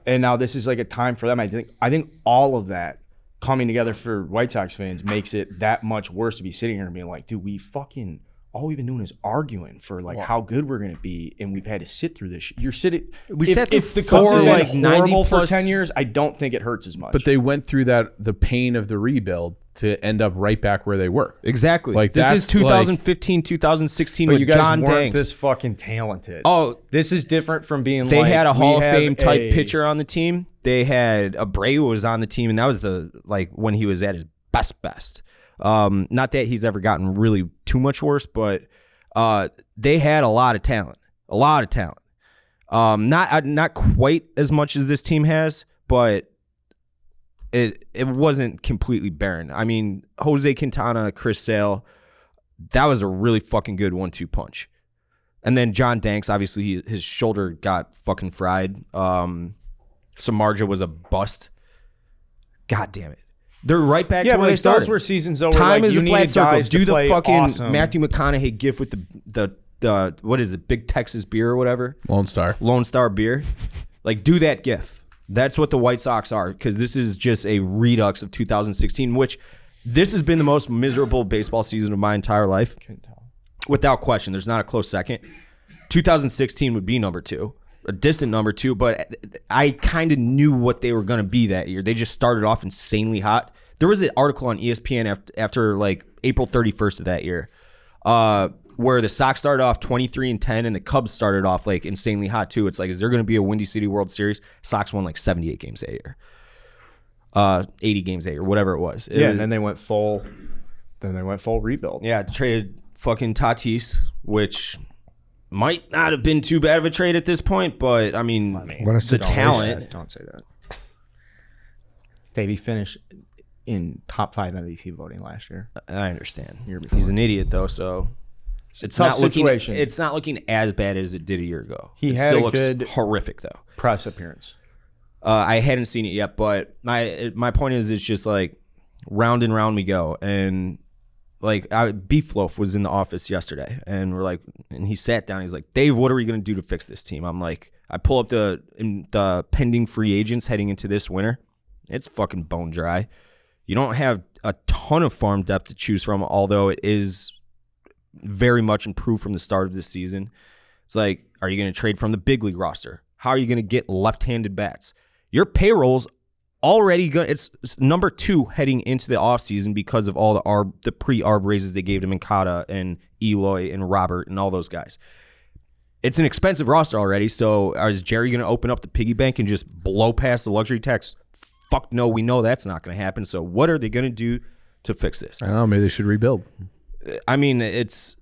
And now this is like a time for them. I think all of that coming together for White Sox fans makes it that much worse to be sitting here and being like, dude, all we've been doing is arguing for like how good we're going to be, and we've had to sit through this. If the Cubs are like horrible for 10 years, I don't think it hurts as much. But they went through the pain of the rebuild to end up right back where they were. Exactly. Like this is 2015, 2016 with you guys John weren't Danks. This fucking talented. Oh, this is different from being they like, had a Hall of Fame type pitcher on the team. They had Abreu was on the team, and that was when he was at his best. Not that he's ever gotten really too much worse, but they had a lot of talent. Not quite as much as this team has, but it wasn't completely barren. I mean, Jose Quintana, Chris Sale, that was a really fucking good 1-2 punch. And then John Danks, obviously his shoulder got fucking fried. Samardzija was a bust. God damn it. They're right back to where they started. Those were seasons though. Time like, is a flat circle. Do the fucking awesome. Matthew McConaughey gif with the what is it? Big Texas beer or whatever. Lone Star beer. Like do that gif. That's what the White Sox are, because this is just a redux of 2016, which this has been the most miserable baseball season of my entire life. Without question. There's not a close second. 2016 would be number 2. A distant number 2, but I kind of knew what they were going to be that year. They just started off insanely hot. There was an article on ESPN after like April 31st of that year, where the Sox started off 23-10 and the Cubs started off like insanely hot too. It's like, is there going to be a Windy City World Series? Sox won like 78 games that year, 80 games that year, whatever it was. And then they went full. Rebuild. Yeah, traded fucking Tatis, which might not have been too bad of a trade at this point, but I mean the talent. Don't say that. Davey finished in top 5 MVP voting last year. I understand. He's an idiot though, so it's not situation. It's not looking as bad as it did a year ago. He had still looks good horrific though. Press appearance. I hadn't seen it yet, but my point is, it's just like round and round we go. And like Beef Loaf was in the office yesterday, and and he sat down. He's like, Dave, what are we going to do to fix this team? I'm like, I pull up the pending free agents heading into this winter. It's fucking bone dry. You don't have a ton of farm depth to choose from, although it is very much improved from the start of this season. It's like, are you going to trade from the big league roster? How are you going to get left-handed bats? Your payroll's already it's number 2 heading into the offseason because of all the pre-arb raises they gave to Mancada and Eloy and Robert and all those guys. It's an expensive roster already, so is Jerry going to open up the piggy bank and just blow past the luxury tax? Fuck no, we know that's not going to happen. So what are they going to do to fix this? I don't know. Maybe they should rebuild. I mean, it's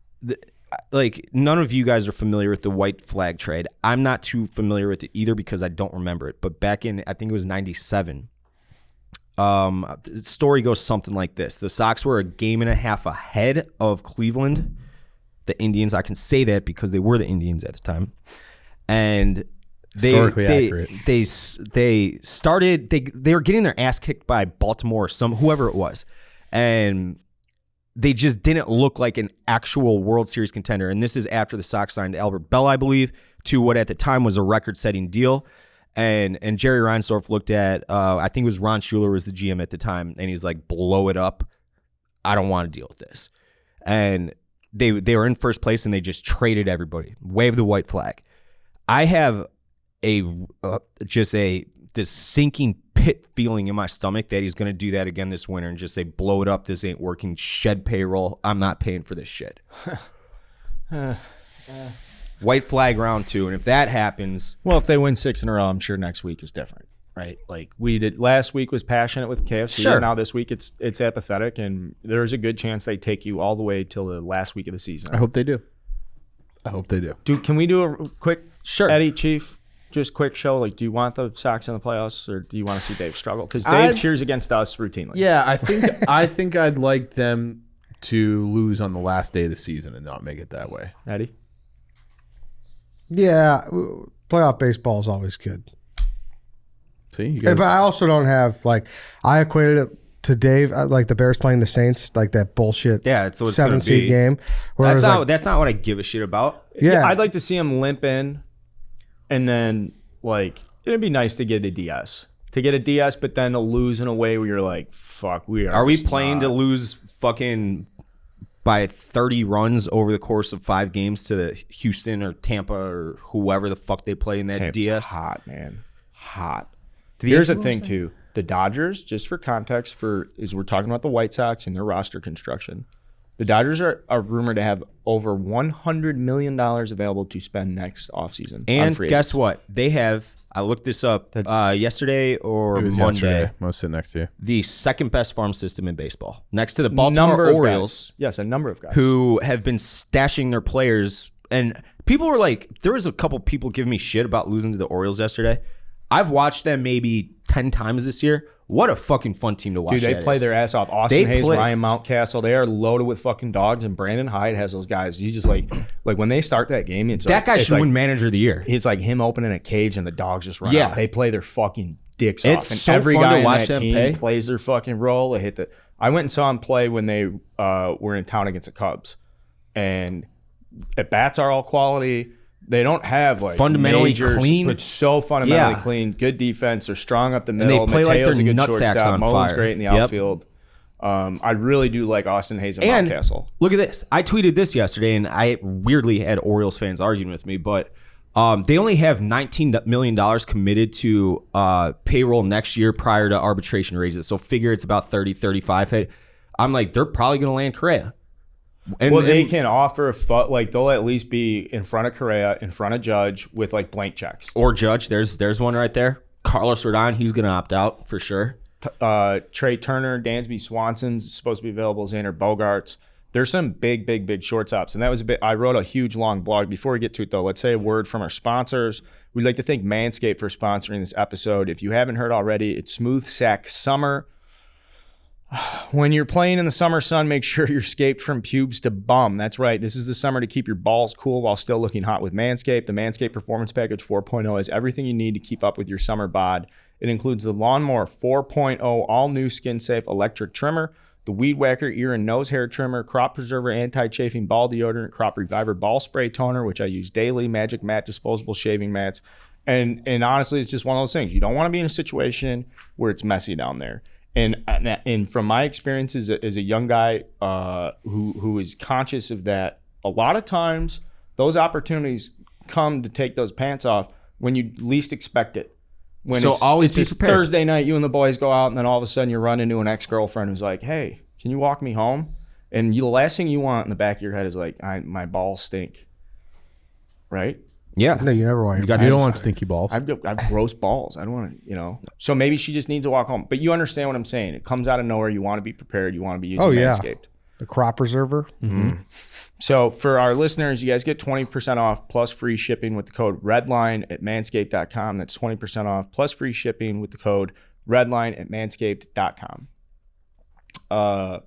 like none of you guys are familiar with the white flag trade. I'm not too familiar with it either because I don't remember it. But back in, I think it was 97, the story goes something like this. The Sox were a game and a half ahead of Cleveland, the Indians. I can say that because they were the Indians at the time. And they were getting their ass kicked by Baltimore or whoever it was. And they just didn't look like an actual World Series contender. And this is after the Sox signed Albert Bell, I believe, to what at the time was a record-setting deal. And Jerry Reinsdorf looked at, I think it was Ron Schuler was the GM at the time, and he's like, blow it up. I don't want to deal with this. And they were in first place and they just traded everybody, waved the white flag. I have this sinking pit feeling in my stomach that he's going to do that again this winter and just say, blow it up. This ain't working. Shed payroll. I'm not paying for this shit. White flag round 2. And if that happens. Well, if they win 6 in a row, I'm sure next week is different, right? Like we did last week was passionate with KFC. Sure. Now this week it's apathetic, and there's a good chance they take you all the way till the last week of the season. I hope they do. Can we do a quick Sure. Eddie Chief? Just quick show. Like, do you want the Sox in the playoffs, or do you want to see Dave struggle? Because Dave cheers against us routinely. Yeah, I think I'd like them to lose on the last day of the season and not make it that way. Eddie? Yeah, playoff baseball is always good. See, you guys, But I also don't have, like, I equated it to Dave, like the Bears playing the Saints, like that bullshit It's what it's gonna 7-seed be. game. Where That's not what I give a shit about. Yeah. I'd like to see him limp in, and then, like, it'd be nice to get a DS. But then to lose in a way where you're like, fuck, Are we playing to lose fucking by 30 runs over the course of 5 games to the Houston or Tampa or whoever the fuck they play in that Tampa's DS? hot, man. Hot. The Here's the Angels thing, say? too. The Dodgers, just for context, is we're talking about the White Sox and their roster construction. The Dodgers are rumored to have over $100 million available to spend next offseason. And guess what? They have, I looked this up yesterday or it was Monday, yesterday. I was sitting next to you. the second best farm system in baseball. Next to the Baltimore Orioles, Yes, a number of guys. who have been stashing their players. And people were like, there was a couple people giving me shit about losing to the Orioles yesterday. I've watched them maybe 10 times this year. What a fucking fun team to watch. Dude, they that play is. their ass off. Austin Hayes, play- Ryan Mountcastle, they are loaded with fucking dogs, and Brandon Hyde has those guys. You just like when they start that game, it's That like, guy it's should like, win Manager of the Year. It's like him opening a cage and the dogs just run Yeah. out. They play their fucking dicks It's off. And so every fun guy to in watch that them team play. plays their fucking role. They hit the. I went and saw him play when they were in town against the Cubs, and at bats are all quality. They don't have like Fundamentally majors, clean. but so fundamentally Yeah. clean. Good defense. They're strong up the they middle. play like Mateo's they're a good nutsacks shortstop. on Mullins fire. great in the Yep. outfield. I really do like Austin Hayes and Mountcastle. Look at this. I tweeted this yesterday, and I weirdly had Orioles fans arguing with me, but they only have $19 million committed to payroll next year prior to arbitration raises. So figure it's about 30, 35. I'm like, they're probably going to land Correa. And, Well, they can offer like they'll at least be in front of Correa, in front of Judge with like blank checks. or Judge. There's one right there. Carlos Rodon, he's going to opt out for sure. Trey Turner, Dansby Swanson's supposed to be available. Xander Bogaerts. There's some big shortstops, and that was a bit. I wrote a huge long blog. Before we get to it, though, let's say a word from our sponsors. We'd like to thank Manscaped for sponsoring this episode. If you haven't heard already, it's Smooth Sack Summer. When you're playing in the summer sun, make sure you're scaped from pubes to bum. That's right. This is the summer to keep your balls cool while still looking hot with Manscaped. The Manscaped Performance Package 4.0 has everything you need to keep up with your summer bod. It includes the Lawnmower 4.0 all-new skin-safe electric trimmer, the Weed Whacker ear and nose hair trimmer, Crop Preserver anti-chafing ball deodorant, Crop Reviver ball spray toner, which I use daily, Magic Mat disposable shaving mats. And honestly, it's just one of those things. You don't want to be in a situation where it's messy down there. And from my experience as a young guy who is conscious of that, a lot of times those opportunities come to take those pants off when you least expect it. When So always it's be just prepared. Thursday night, you and the boys go out, and then all of a sudden you run into an ex-girlfriend who's like, "Hey, can you walk me home?" And the last thing you want in the back of your head is like, "My balls stink," right? Yeah. No, you never want. You don't want stinky balls. I've gross balls. I don't want to, So maybe she just needs to walk home. But you understand what I'm saying. It comes out of nowhere. You want to be prepared. You want to be using Manscaped. The crop preserver. So for our listeners, you guys get 20% off plus free shipping with the code REDLINE at manscaped.com. That's 20% off plus free shipping with the code REDLINE at manscaped.com. I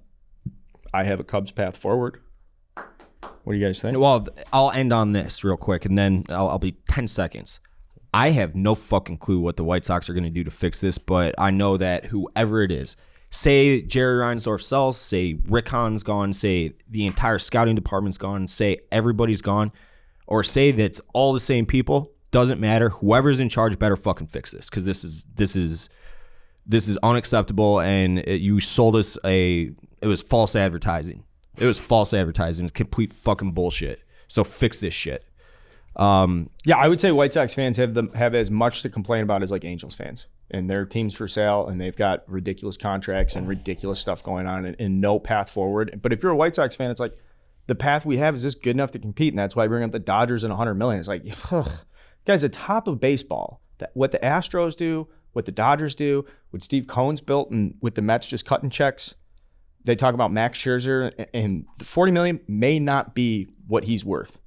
have a Cubs path forward. What do you guys think? Well, I'll end on this real quick, and then I'll be 10 seconds. I have no fucking clue what the White Sox are going to do to fix this, but I know that whoever it is, say Jerry Reinsdorf sells, say Rick Hahn's gone, say the entire scouting department's gone, say everybody's gone, or say that's all the same people, doesn't matter. Whoever's in charge better fucking fix this, because this is unacceptable, and you sold us a it was false advertising. It was false advertising. It's complete fucking bullshit. So fix this shit. Yeah, I would say White Sox fans have as much to complain about as like Angels fans. And their team's for sale, and they've got ridiculous contracts and ridiculous stuff going on and no path forward. But if you're a White Sox fan, it's like, the path we have is just good enough to compete, and that's why I bring up the Dodgers and $100 million. It's like, guys, the top of baseball, what the Astros do, what the Dodgers do, what Steve Cohen's built, and with the Mets just cutting checks. They talk about Max Scherzer, and the $40 million may not be what he's worth.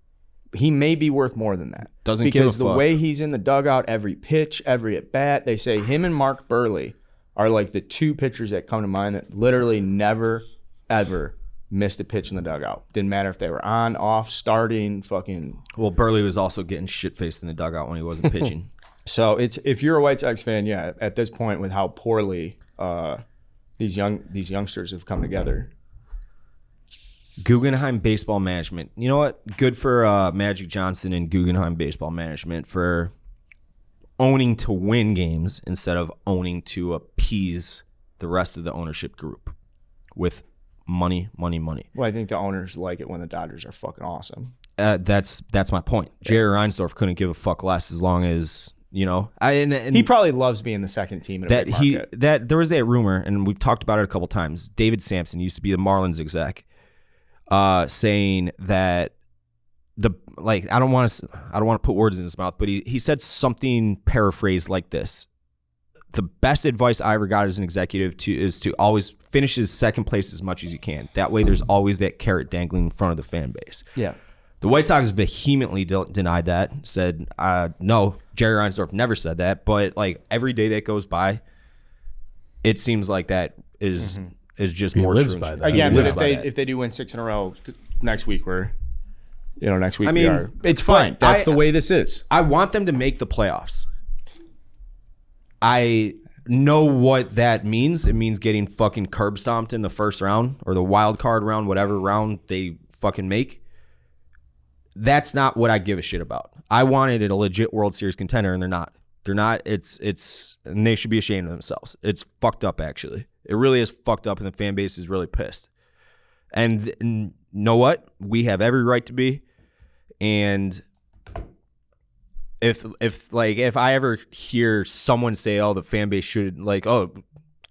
He may be worth more than that. Doesn't give a fuck. Because the way he's in the dugout, every pitch, every at bat, they say him and Mark Burley are like the two pitchers that come to mind that literally never, ever missed a pitch in the dugout. Didn't matter if they were on, off, starting, fucking. Well, Burley was also getting shit-faced in the dugout when he wasn't pitching. So if you're a White Sox fan, yeah, at this point with how poorly these youngsters have come together. Guggenheim Baseball Management. You know what? Good for Magic Johnson and Guggenheim Baseball Management for owning to win games instead of owning to appease the rest of the ownership group with money. Well, I think the owners like it when the Dodgers are fucking awesome. That's my point. Jerry Reinsdorf couldn't give a fuck less as long as, you know. And he probably loves being the second team in a big market. There was that rumor, and we've talked about it a couple times. David Sampson used to be the Marlins exec. Saying that I don't want to put words in his mouth, but he said something paraphrased like this: the best advice I ever got as an executive is to always finish his second place as much as you can. That way, there's always that carrot dangling in front of the fan base. Yeah. The White Sox vehemently denied that. Said no, Jerry Reinsdorf never said that. But like every day that goes by, it seems like that is. Is just more lives true. by that. Again, but if they do win 6 in a row next week, it's fine. That's the way this is. I want them to make the playoffs. I know what that means. It means getting fucking curb stomped in the first round or the wild card round, whatever round they fucking make. That's not what I give a shit about. I wanted it a legit World Series contender, and they're not. They're not. It's and they should be ashamed of themselves. It's fucked up, actually. It really is fucked up, and the fan base is really pissed. And you know what? We have every right to be. And if I ever hear someone say, "Oh, the fan base should go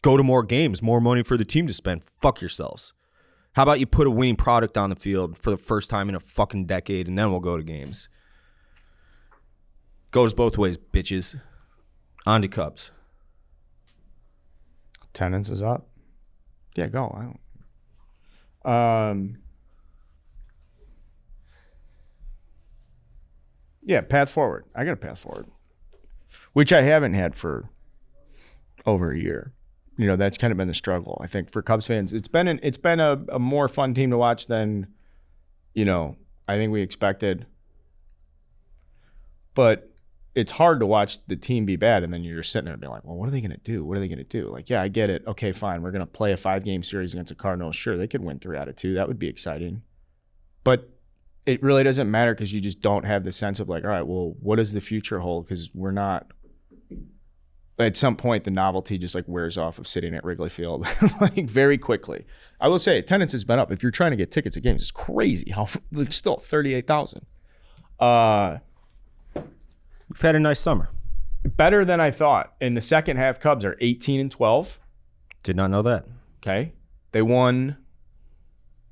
to more games, more money for the team to spend," fuck yourselves. How about you put a winning product on the field for the first time in a fucking decade, and then we'll go to games. Goes both ways, bitches. On to Cubs. Attendance is up. Yeah, go. Yeah, path forward. I got a path forward, which I haven't had for over a year. You know, that's kind of been the struggle. I think for Cubs fans, it's been a more fun team to watch than, you know, I think we expected. But it's hard to watch the team be bad, and then you're just sitting there and being like, well, what are they going to do? What are they going to do? Like, yeah, I get it. Okay, fine. We're going to play a 5-game series against the Cardinals. Sure, they could win 3 out of 2. That would be exciting. But it really doesn't matter because you just don't have the sense of like, all right, well, what does the future hold? Because we're not – at some point, the novelty just like wears off of sitting at Wrigley Field like very quickly. I will say attendance has been up. If you're trying to get tickets at games, it's crazy how – it's still 38,000. We've had a nice summer. Better than I thought. In the second half, Cubs are 18-12. Did not know that. Okay. They won.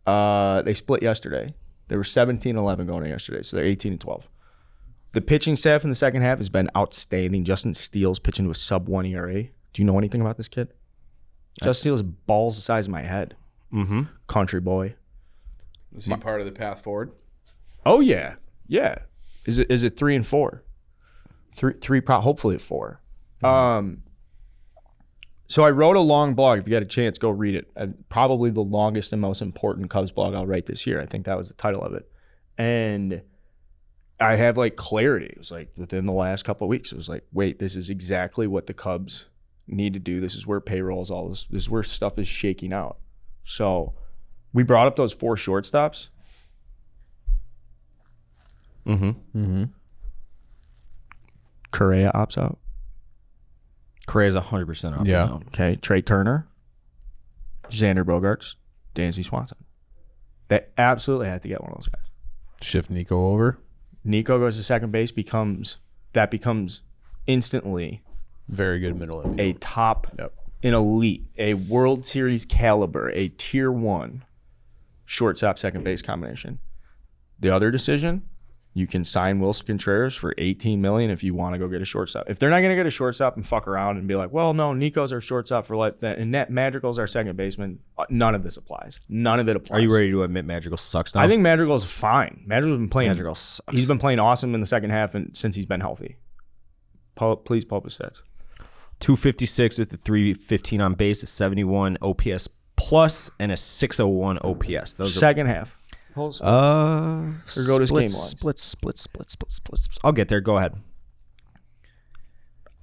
They split yesterday. They were 17-11 going in yesterday, so they're 18-12. The pitching staff in the second half has been outstanding. Justin Steele's pitching to a sub-1 ERA. Do you know anything about this kid? Justin Steele's balls the size of my head. Mm-hmm. Country boy. Is he part of the path forward? Oh, yeah. Yeah. Is it 3 and 4? Three, hopefully at 4. So I wrote a long blog. If you get a chance, go read it. Probably the longest and most important Cubs blog I'll write this year. I think that was the title of it. And I have like clarity. It was like within the last couple of weeks, it was like, wait, this is exactly what the Cubs need to do. This is where payroll is all this. This is where stuff is shaking out. So we brought up those 4 shortstops. Mm-hmm. Mm-hmm. Correa opts out. Correa's 100% opting out. Okay. Trey Turner. Xander Bogaerts. Dansby Swanson. They absolutely have to get one of those guys. Shift Nico over. Nico goes to second base, becomes instantly very good middle infield. A top, an elite, a World Series caliber, a tier 1 shortstop second base combination. The other decision, you can sign Wilson Contreras for $18 million if you want to go get a shortstop. If they're not going to get a shortstop and fuck around and be like, well, no, Nico's our shortstop for life, and Madrigal's our second baseman, none of this applies. None of it applies. Are you ready to admit Madrigal sucks now? I think Madrigal's fine. Madrigal's been playing. Madrigal sucks. He's been playing awesome in the second half and since he's been healthy. Please pull up his stats. 256 with the 315 on base, a 71 OPS plus, and a 601 OPS. Those second half. Or go to game splits. I'll get there. Go ahead.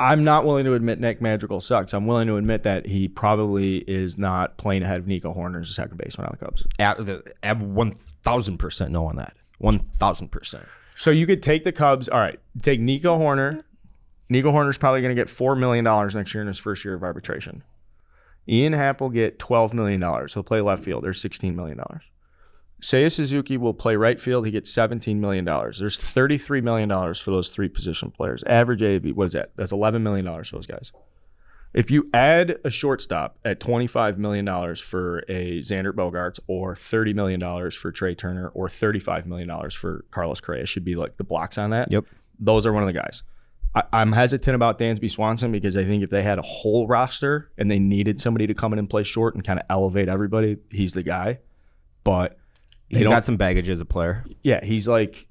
I'm not willing to admit Nick Madrigal sucks. I'm willing to admit that he probably is not playing ahead of Nico Horner as a second baseman on the Cubs. At 1,000% no on that. 1,000%. So you could take the Cubs. All right, take Nico Horner. Nico Horner's probably going to get $4 million next year in his first year of arbitration. Ian Happ will get $12 million. He'll play left field. There's $16 million. Seiya Suzuki will play right field. He gets $17 million. There's $33 million for those 3 position players. Average AAV, what is that? That's $11 million for those guys. If you add a shortstop at $25 million for a Xander Bogaerts or $30 million for Trey Turner or $35 million for Carlos Correa, should be like the blocks on that. Yep. Those are one of the guys. I'm hesitant about Dansby Swanson because I think if they had a whole roster and they needed somebody to come in and play short and kind of elevate everybody, he's the guy. But he's got some baggage as a player. Yeah, he's like,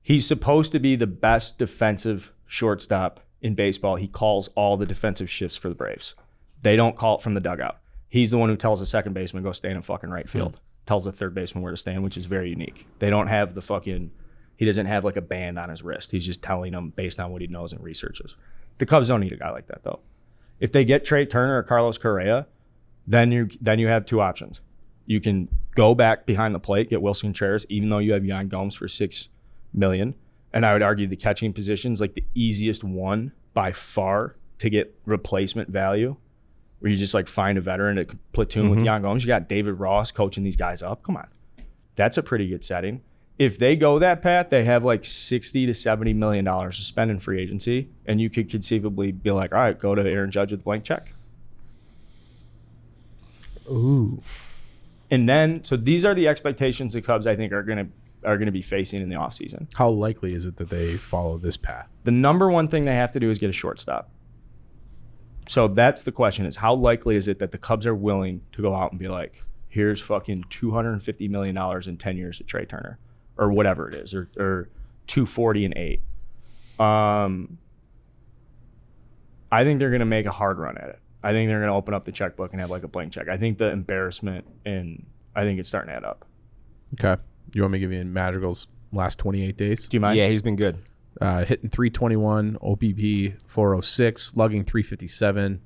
he's supposed to be the best defensive shortstop in baseball. He calls all the defensive shifts for the Braves. They don't call it from the dugout. He's the one who tells the second baseman, go stand in fucking right field. Tells the third baseman where to stand, which is very unique. They don't have he doesn't have like a band on his wrist. He's just telling them based on what he knows and researches. The Cubs don't need a guy like that, though. If they get Trey Turner or Carlos Correa, then you have 2 options. You can go back behind the plate, get Wilson Contreras, even though you have Yan Gomes for $6 million. And I would argue the catching position is like the easiest one by far to get replacement value, where you just like find a veteran to platoon with Yan Gomes. You got David Ross coaching these guys up. Come on. That's a pretty good setting. If they go that path, they have like $60 to $70 million to spend in free agency, and you could conceivably be like, all right, go to Aaron Judge with a blank check. Ooh. And then, so these are the expectations the Cubs, I think, are going to be facing in the offseason. How likely is it that they follow this path? The number one thing they have to do is get a shortstop. So that's the question, is how likely is it that the Cubs are willing to go out and be like, here's fucking $250 million in 10 years to Trey Turner, or whatever it is, or 240 and 8. I think they're going to make a hard run at it. I think they're going to open up the checkbook and have like a blank check. I think the embarrassment, and I think it's starting to add up. Okay. You want me to give you Madrigal's last 28 days? Do you mind? Yeah, he's been good. Hitting 321, OPP 406, slugging 357,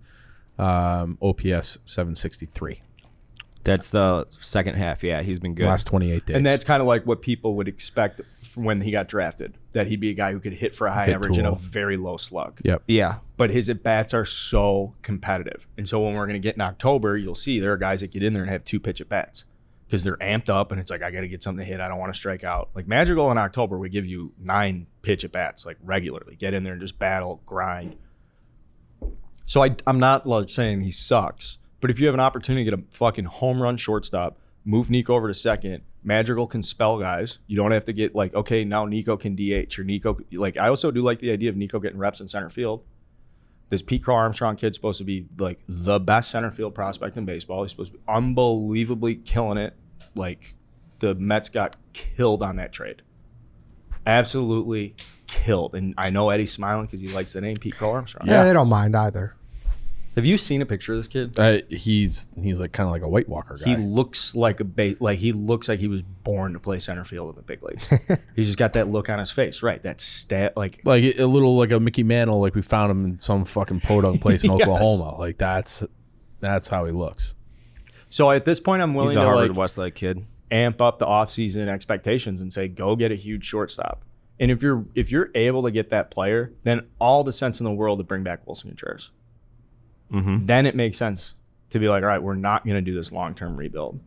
OPS 763. That's the second half. Yeah, he's been good. Last 28 days. And that's kind of like what people would expect from when he got drafted, that he'd be a guy who could hit for a high average and a very low slug. Yep. Yeah. But his at-bats are so competitive. And so when we're going to get in October, you'll see there are guys that get in there and have 2 pitch at-bats because they're amped up and it's like, I got to get something to hit. I don't want to strike out. Like Madrigal in October would give you 9 pitch at-bats like regularly. Get in there and just battle, grind. So I'm not like saying he sucks. But if you have an opportunity to get a fucking home run shortstop, move Nico over to second, Madrigal can spell guys. You don't have to get like, okay, now Nico can DH or Nico. Like, I also do like the idea of Nico getting reps in center field. This Pete Crow Armstrong kid's supposed to be like the best center field prospect in baseball. He's supposed to be unbelievably killing it. Like, the Mets got killed on that trade. Absolutely killed. And I know Eddie's smiling because he likes the name Pete Crow Armstrong. Yeah, they don't mind either. Have you seen a picture of this kid? He's like kind of like a White Walker guy. He looks like he looks like he was born to play center field in the big leagues. He's just got that look on his face, right? That like a little like a Mickey Mantle, like we found him in some fucking podunk place in Yes. Oklahoma. Like that's how he looks. So at this point, I'm willing He's a to Harvard like Westlake kid. amp up the offseason expectations and say, go get a huge shortstop. And if you're able to get that player, then all the sense in the world to bring back Wilson Contreras. Then it makes sense to be like, all right, we're not going to do this long-term rebuild.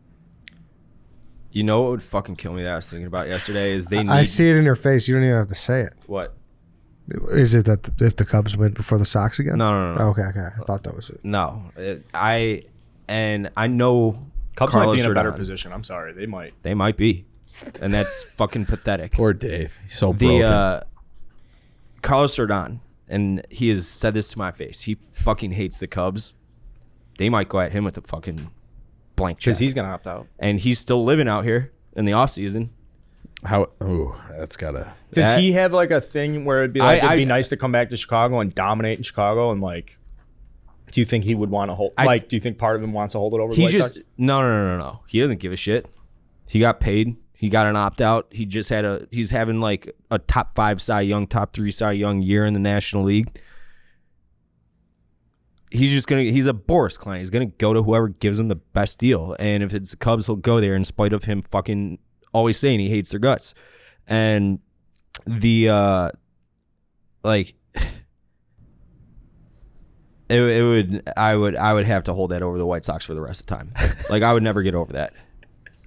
You know what would fucking kill me that I was thinking about yesterday is they need... I see it in your face. You don't even have to say it. What? Is it that if the Cubs win before the Sox again? No. Oh, okay. I thought that was it. No. I know Cubs Carlos might be in a better Rodon. position. I'm sorry. They might. They might be. And that's fucking pathetic. Poor Dave. He's so broken. Carlos Rodon, and he has said this to my face. He fucking hates the Cubs. They might go at him with a fucking blank check. Because he's going to opt out. And he's still living out here in the offseason. How? Oh, that's gotta. Does he have like a thing where it'd be like it'd be nice to come back to Chicago and dominate in Chicago and like? Do you think he would want to hold? Do you think part of him wants to hold it over the White Sox? No. He doesn't give a shit. He got paid. He got an opt out. He just had he's having like a top 5 Cy Young, top 3 Cy Young year in the National League. He's a Boris client. He's gonna go to whoever gives him the best deal. And if it's the Cubs, he'll go there in spite of him fucking always saying he hates their guts. And the I would have to hold that over the White Sox for the rest of the time. Like I would never get over that.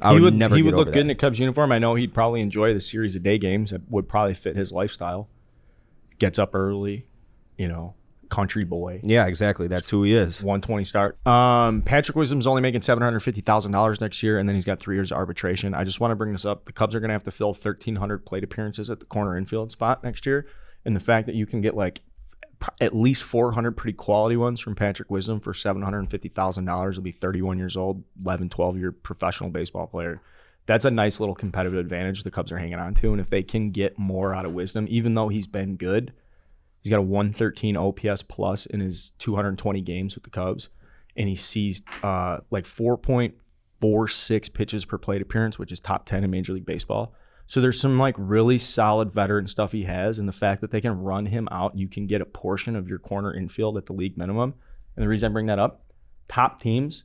He would look good in a Cubs uniform. I know he'd probably enjoy the series of day games that would probably fit his lifestyle. Gets up early, country boy. Yeah, exactly. That's who he is. 120 start. Patrick Wisdom's only making $750,000 next year, and then he's got 3 years of arbitration. I just want to bring this up. The Cubs are going to have to fill 1,300 plate appearances at the corner infield spot next year, and the fact that you can get like at least 400 pretty quality ones from Patrick Wisdom for $750,000. He'll be 31 years old, 11, 12-year professional baseball player. That's a nice little competitive advantage the Cubs are hanging on to, and if they can get more out of Wisdom, even though he's been good, he's got a 113 OPS plus in his 220 games with the Cubs, and he sees like 4.46 pitches per plate appearance, which is top 10 in Major League Baseball. So there's some like really solid veteran stuff he has, and the fact that they can run him out, you can get a portion of your corner infield at the league minimum. And the reason I bring that up, top teams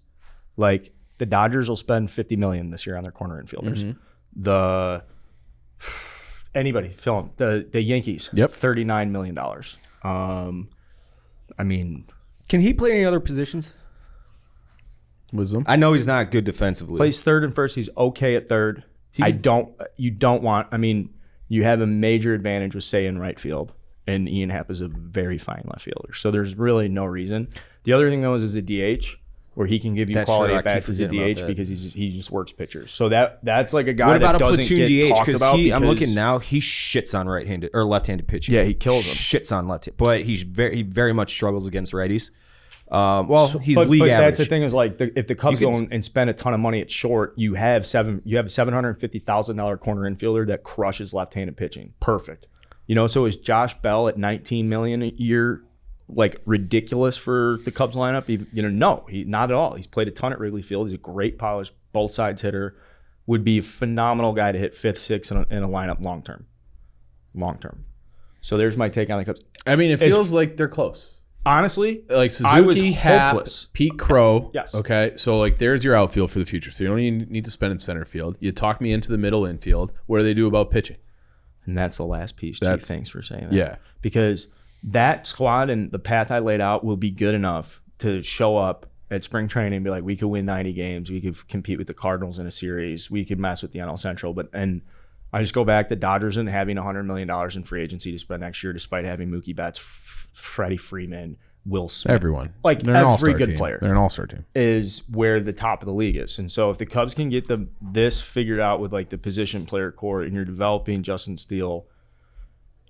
like the Dodgers will spend $50 million this year on their corner infielders. Mm-hmm. Anybody, fill them. The Yankees, $39 million. I mean, can he play any other positions? Wisdom. I know he's not good defensively. Plays third and first. He's okay at third. You have a major advantage with Say in right field, and Ian Happ is a very fine left fielder. So there's really no reason. The other thing though is a DH where he can give you quality at bats as a DH because he just works pitchers. So that's like a guy that doesn't get talked about. I'm looking now, he shits on right-handed or left-handed pitching. Yeah, he kills them. Shits on left, but he very much struggles against righties. He's but league average. That's the thing is like if the Cubs go and spend a ton of money at short, you have a $750,000 corner infielder that crushes left-handed pitching. Perfect. So is Josh Bell at $19 million a year like ridiculous for the Cubs lineup? No, not at all. He's played a ton at Wrigley Field. He's a great polished both sides hitter. Would be a phenomenal guy to hit 5th, 6th in a lineup long term. So there's my take on the Cubs. I mean, it feels like they're close. Honestly, like Suzuki, Happ, Pete Crow. Yes. Okay. So like there's your outfield for the future. So you don't even need to spend in center field. You talk me into the middle infield. What do they do about pitching? And that's the last piece. Chief. Thanks for saying that. Yeah. Because that squad and the path I laid out will be good enough to show up at spring training and be like, we could win 90 games. We could compete with the Cardinals in a series. We could mess with the NL Central. And I just go back to Dodgers and having $100 million in free agency to spend next year, despite having Mookie Betts, Freddie Freeman, Will Smith. Everyone. Like They're every good player. They're an all-star team. Is where the top of the league is. And so if the Cubs can get this figured out with like the position player core and you're developing Justin Steele,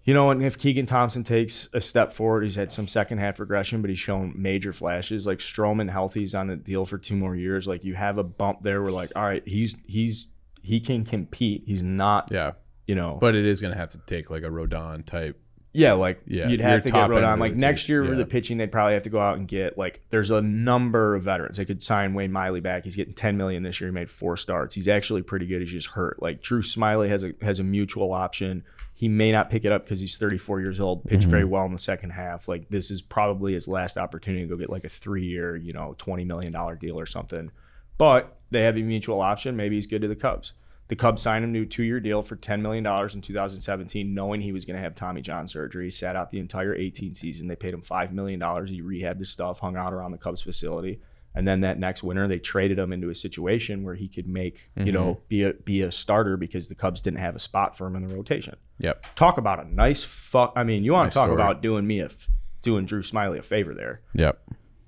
and if Keegan Thompson takes a step forward, he's had some second half regression, but he's shown major flashes. Like Stroman healthy, he's on the deal for 2 more years. Like you have a bump there where like, all right, he can compete. He's not, But it is going to have to take like a Rodon type. Yeah, you'd have to get Rodon. Like next year with the pitching, they'd probably have to go out and get there's a number of veterans. They could sign Wayne Miley back. He's getting $10 million this year. He made 4 starts. He's actually pretty good. He's just hurt. Like Drew Smiley has a mutual option. He may not pick it up because he's 34 years old. Pitched very well in the second half. Like this is probably his last opportunity to go get like a 3-year, $20 million deal or something. But they have a mutual option. Maybe he's good to the Cubs. The Cubs signed him to a 2-year deal for $10 million in 2017, knowing he was going to have Tommy John surgery. He sat out the entire 18 season. They paid him $5 million. He rehabbed his stuff, hung out around the Cubs facility. And then that next winter, they traded him into a situation where he could make, be a starter because the Cubs didn't have a spot for him in the rotation. Yep. Talk about a nice fuck. I mean, you want to talk story. about doing Drew Smiley a favor there. Yep.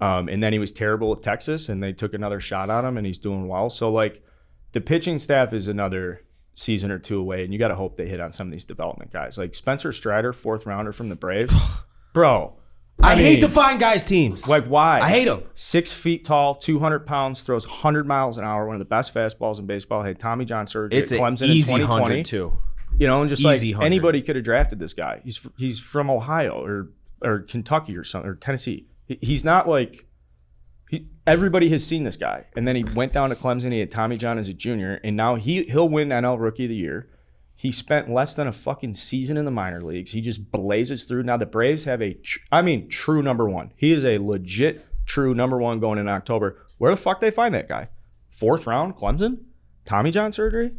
And then he was terrible with Texas, and they took another shot on him, and he's doing well. So, like, the pitching staff is another season or two away, and you got to hope they hit on some of these development guys. Like Spencer Strider, 4th rounder from the Braves. Bro. I hate to find guys teams. Like, why? I hate him. 6 feet tall, 200 pounds, throws 100 miles an hour, one of the best fastballs in baseball. Had Tommy John surgery at Clemson in 2020. Too. You know, and just Easy like 100. anybody could have drafted this guy. He's from Ohio or Kentucky or something, or Tennessee. He's not like everybody has seen this guy. And then he went down to Clemson. He had Tommy John as a junior, and now he'll win NL Rookie of the Year. He spent less than a fucking season in the minor leagues. He just blazes through. Now the Braves have true number one. He is a legit true number one going in October. Where the fuck they find that guy? 4th round, Clemson? Tommy John surgery?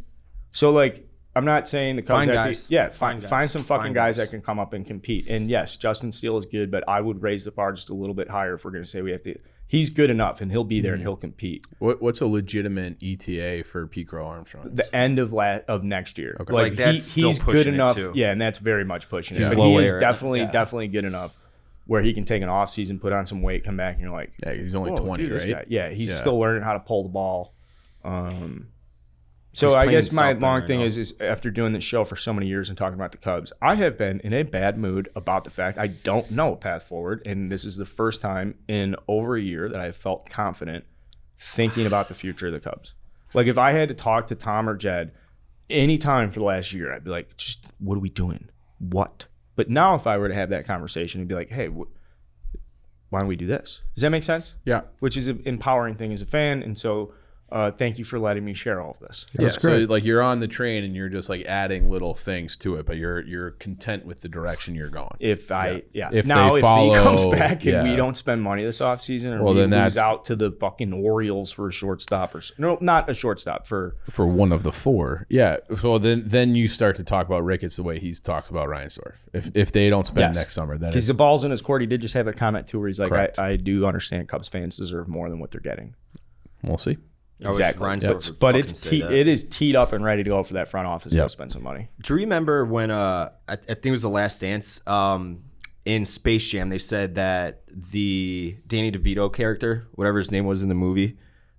So, like, I'm not saying the Cubs find some fucking guys that can come up and compete. And yes, Justin Steele is good, but I would raise the bar just a little bit higher if we're going to say we have to. He's good enough, and he'll be there and he'll compete. What's a legitimate ETA for Pete Crow Armstrong? The end of next year. Okay. Like that's still he's pushing good enough. too. Yeah, and that's very much pushing it. Yeah. But Slow he is air. definitely good enough where he can take an off season, put on some weight, come back, and you're like, Yeah, he's only whoa, 20, dude, this right? guy. Yeah, he's Yeah. still learning how to pull the ball. So He's I playing guess my South long Bend thing right is after doing this show for so many years and talking about the Cubs, I have been in a bad mood about the fact I don't know a path forward, and this is the first time in over a year that I've felt confident thinking about the future of the Cubs. Like, if I had to talk to Tom or Jed any time for the last year, I'd be like, just what are we doing? What? But now if I were to have that conversation, it'd be like, hey, why don't we do this? Does that make sense? Yeah. Which is an empowering thing as a fan, and so thank you for letting me share all of this. Yeah, That's so great. like you're on the train and you're just like adding little things to it, but you're content with the direction you're going. If If now they if follow- he comes back and we yeah. don't spend money this offseason, or Well, we then lose that's- out to the fucking Orioles for a shortstop, no, not a shortstop, for one of the 4. Yeah. So then you start to talk about Ricketts the way he's talked about Reinsdorf. If they don't spend Yes. next summer, then because it's, the ball's in his court. He did just have a comment too where he's like, Correct. I do understand Cubs fans deserve more than what they're getting. we'll see. I wish Exactly. Reinsdorf would But fucking it's say that. it is teed up and ready to go for that front office to Yep. go spend some money. Do you remember when I think it was The Last Dance in Space Jam, they said that the Danny DeVito character, whatever his name was in the movie,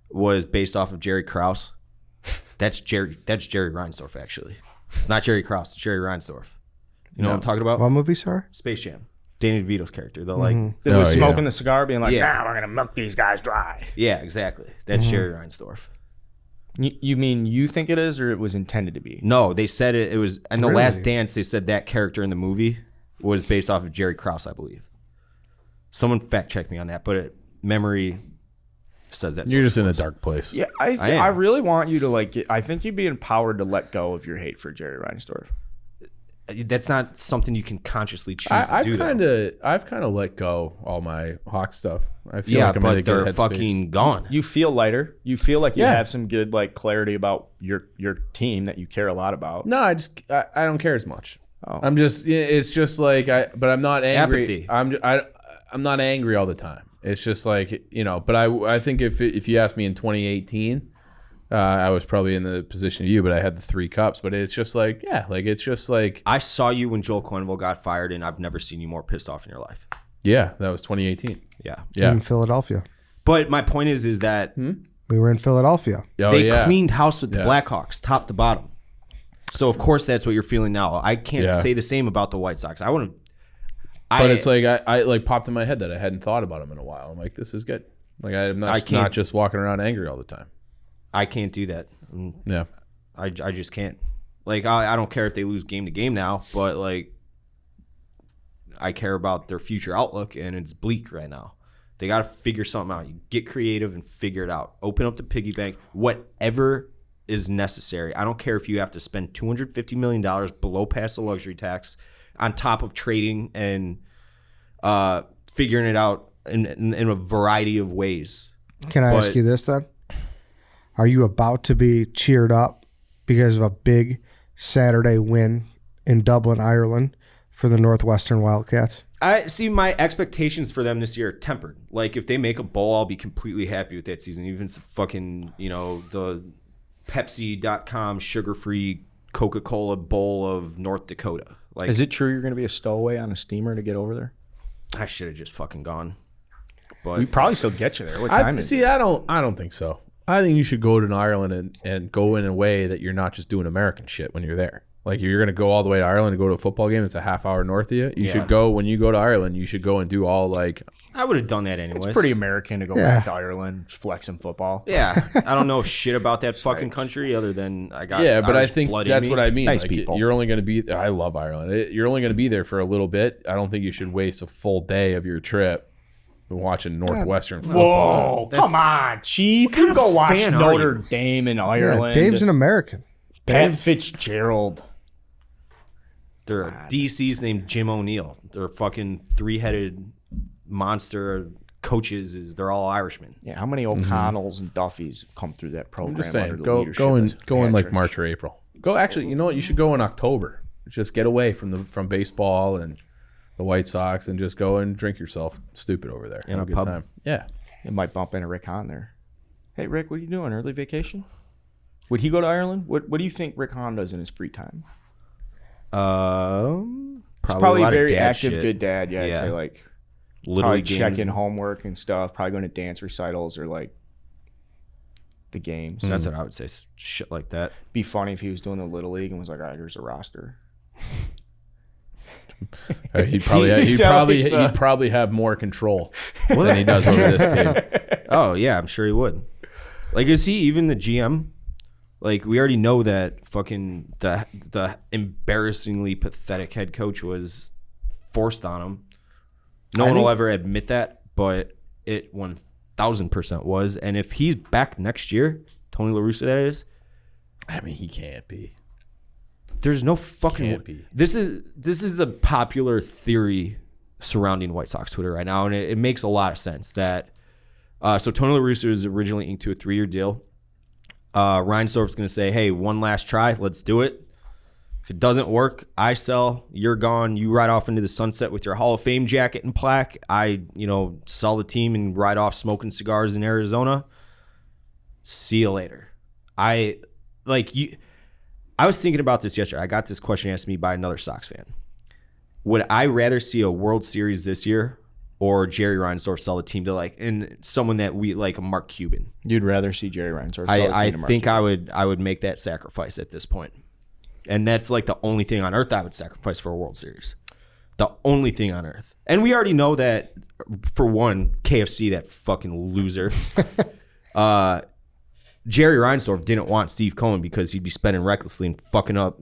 was based off of Jerry Krause? That's Jerry Reinsdorf, actually. It's not Jerry Krause, it's Jerry Reinsdorf. You know what I'm talking about? What movie, sorry? Space Jam. Danny DeVito's character. The That was Oh, smoking yeah. the cigar, being like, Yeah. nah, we're gonna milk these guys dry. yeah, exactly. That's Jerry Reinsdorf. You mean you think it is, or it was intended to be? No, they said it was in The Really? Last Dance. They said that character in the movie was based off of Jerry Krause, I believe. Someone fact check me on that, but memory says that. You're just in a dark place. Yeah, I am. I really want you to I think you'd be empowered to let go of your hate for Jerry Reinsdorf. That's not something you can consciously choose to I've do. I've kind of let go all my Hawk stuff. I feel Yeah, like I'm in a but good they're headspace. fucking gone. You feel lighter. You feel like you Yeah. have some good like clarity about your team that you care a lot about. No, I don't care as much. Oh. I'm just it's just like but I'm not angry. Apathy. I'm not angry all the time. It's just like, but I think if you asked me in 2018, I was probably in the position of you, but I had the 3 cups. But it's just like, it's just like, I saw you when Joel Quenneville got fired, and I've never seen you more pissed off in your life. yeah, that was 2018. Yeah. Yeah. In Philadelphia. But my point is that We were in Philadelphia. Oh, they yeah. cleaned house with the Yeah. Blackhawks, top to bottom. So, of course, that's what you're feeling now. I can't Yeah. say the same about the White Sox. But it's like I like popped in my head that I hadn't thought about him in a while. I'm like, this is good. Like I'm not just walking around angry all the time. I can't do that. Yeah. I just can't. Like, I don't care if they lose game to game now, but, like, I care about their future outlook, and it's bleak right now. They got to figure something out. You get creative and figure it out. Open up the piggy bank, whatever is necessary. I don't care if you have to spend $250 million below past the luxury tax on top of trading and figuring it out in a variety of ways. Can I ask you this then? Are you about to be cheered up because of a big Saturday win in Dublin, Ireland for the Northwestern Wildcats? I see my expectations for them this year are tempered. Like if they make a bowl, I'll be completely happy with that season. Even if fucking, the Pepsi.com sugar-free Coca-Cola bowl of North Dakota. Like, is it true you're going to be a stowaway on a steamer to get over there? I should have just fucking gone. But we probably still get you there. What time is it? I don't think so. I think you should go to Ireland and go in a way that you're not just doing American shit when you're there. Like you're going to go all the way to Ireland to go to a football game. It's a half hour north of you. You should go when you go to Ireland. You should go and do all like. I would have done that anyways. It's pretty American to go back to Ireland, flexing football. Yeah, I don't know shit about that fucking country other than I got. Yeah, but I Irish think blood in that's me. what I mean. Nice like, people. You're only going to be. I love Ireland. You're only going to be there for a little bit. I don't think you should waste a full day of your trip watching Northwestern football. Whoa, come on, Chief. You go watch fan are Notre you? Dame in Yeah, Ireland. Dave's an American. Pat Fitzgerald. There are DCs named Jim O'Neill. They're fucking 3-headed monster coaches. They're all Irishmen. Yeah, how many O'Connells and Duffys have come through that program? I'm just saying, under the go leadership in of like Patrick? March or April. Go actually. You know what? You should go in October. Just get away from baseball and the White Sox and just go and drink yourself stupid over there. In Have a good pub. time. Yeah. It might bump into Rick Hahn there. Hey, Rick, what are you doing? Early vacation? Would he go to Ireland? What do you think Rick Hahn does in his free time? Probably Probably a lot of very dad active, shit. good dad. Yeah, I'd Yeah. say like Little probably league games. checking homework and stuff. Probably going to dance recitals or like the games. That's what I would say. Shit like that. Be funny if he was doing the little league and was like, all right, here's a roster. He'd probably have more control than he does over this team. Oh yeah, I'm sure he would. Like, is he even the GM? Like, we already know that fucking the embarrassingly pathetic head coach was forced on him. No one will ever admit that, but it 1000% was. And if he's back next year, Tony La Russa, that is. I mean, he can't be. There's no fucking. Can't be. This is the popular theory surrounding White Sox Twitter right now, and it makes a lot of sense that. So Tony La Russa was originally inked to a 3-year deal. Reinsdorf's going to say, "Hey, one last try, let's do it. If it doesn't work, I sell. You're gone. You ride off into the sunset with your Hall of Fame jacket and plaque. I, sell the team and ride off smoking cigars in Arizona. See you later." I was thinking about this yesterday. I got this question asked me by another Sox fan. Would I rather see a World Series this year or Jerry Reinsdorf sell the team to and someone that we like, a Mark Cuban? You'd rather see Jerry Reinsdorf. I think I would make that sacrifice at this point. And that's like the only thing on earth I would sacrifice for a World Series. The only thing on earth. And we already know that, for one, KFC, that fucking loser. Jerry Reinsdorf didn't want Steve Cohen because he'd be spending recklessly and fucking up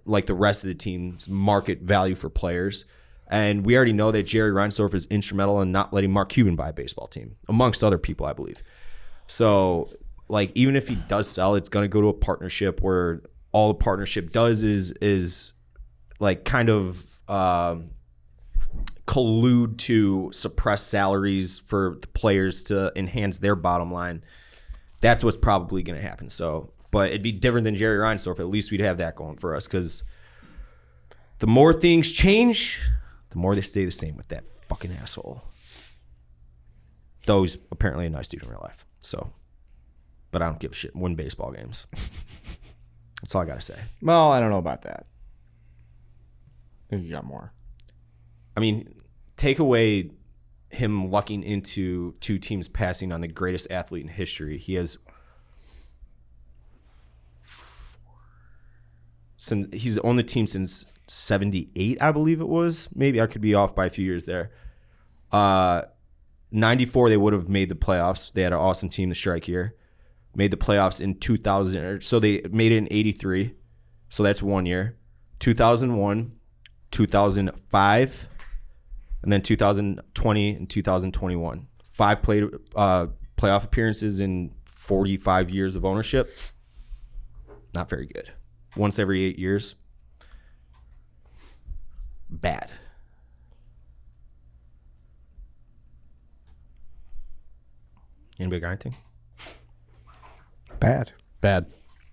like the rest of the team's market value for players. And we already know that Jerry Reinsdorf is instrumental in not letting Mark Cuban buy a baseball team, amongst other people, I believe. So, even if he does sell, it's going to go to a partnership where all the partnership does is kind of collude to suppress salaries for the players to enhance their bottom line. That's what's probably going to happen. So, but it'd be different than Jerry Reinsdorf. At least we'd have that going for us, because the more things change, the more they stay the same with that fucking asshole. Though he's apparently a nice dude in real life. So, but I don't give a shit. Win baseball games. That's all I got to say. Well, I don't know about that. I think you got more. I mean, take away him lucking into 2 teams passing on the greatest athlete in history. He has he's on the team since 78, I believe it was. Maybe I could be off by a few years there. 94, they would have made the playoffs. They had an awesome team the strike year. Made the playoffs in 2000. So they made it in 83. So that's 1 year. 2001, 2005, and then 2020 and 2021. 5 playoff appearances in 45 years of ownership. Not very good. Once every 8 years. Bad. Anybody got anything? Bad. Bad.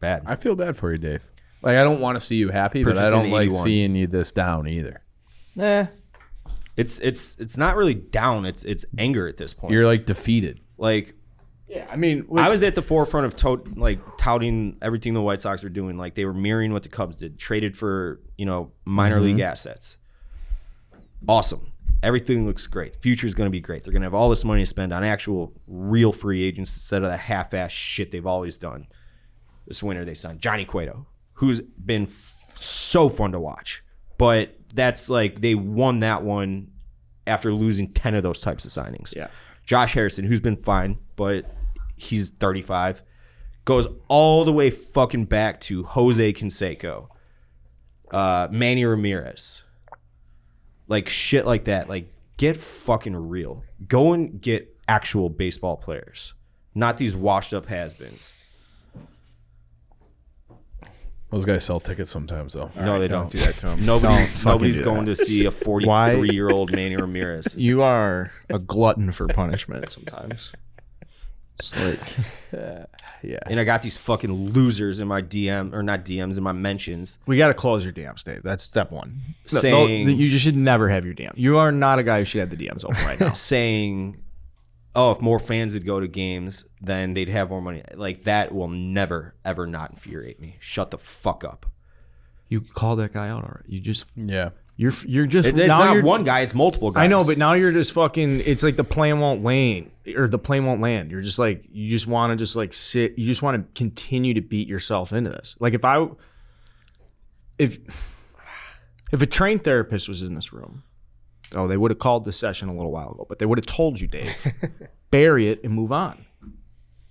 I feel bad for you, Dave. I don't want to see you happy, but I don't like seeing you this down either. Nah. It's not really down. It's anger at this point. You're like defeated. Like, Yeah, I mean, I was at the forefront of touting everything the White Sox were doing. Like, they were mirroring what the Cubs did, traded for minor league assets. Awesome. Everything looks great. Future's going to be great. They're going to have all this money to spend on actual real free agents instead of the half-ass shit they've always done. This winter they signed Johnny Cueto, who's been so fun to watch. But that's like they won that one after losing 10 of those types of signings. Yeah. Josh Harrison, who's been fine, but he's 35, goes all the way fucking back to Jose Canseco, Manny Ramirez. Like shit like that. Like, get fucking real. Go and get actual baseball players, not these washed up has-beens. Those guys sell tickets sometimes, though. No, they don't do that to him. Nobody's going to see a 43-year-old Manny Ramirez. You are a glutton for punishment sometimes. It's like, Yeah. And I got these fucking losers in my DM, or not DMs, in my mentions. we got to close your DMs, Dave. That's step one. Saying- You should never have your DM. You are not a guy who should have the DMs open right now. Saying, oh, if more fans would go to games, then they'd have more money. Like, that will never, ever not infuriate me. Shut the fuck up. You called that guy out already. You just Yeah. you're just It's now not you're- one guy, it's multiple guys. I know, but now you're just fucking. It's like the plane won't land, or the plane won't land. You're just like you just want to just like sit. You just want to continue to beat yourself into this. Like if a trained therapist was in this room, oh, they would have called this session a little while ago, but they would have told you, Dave, bury it and move on.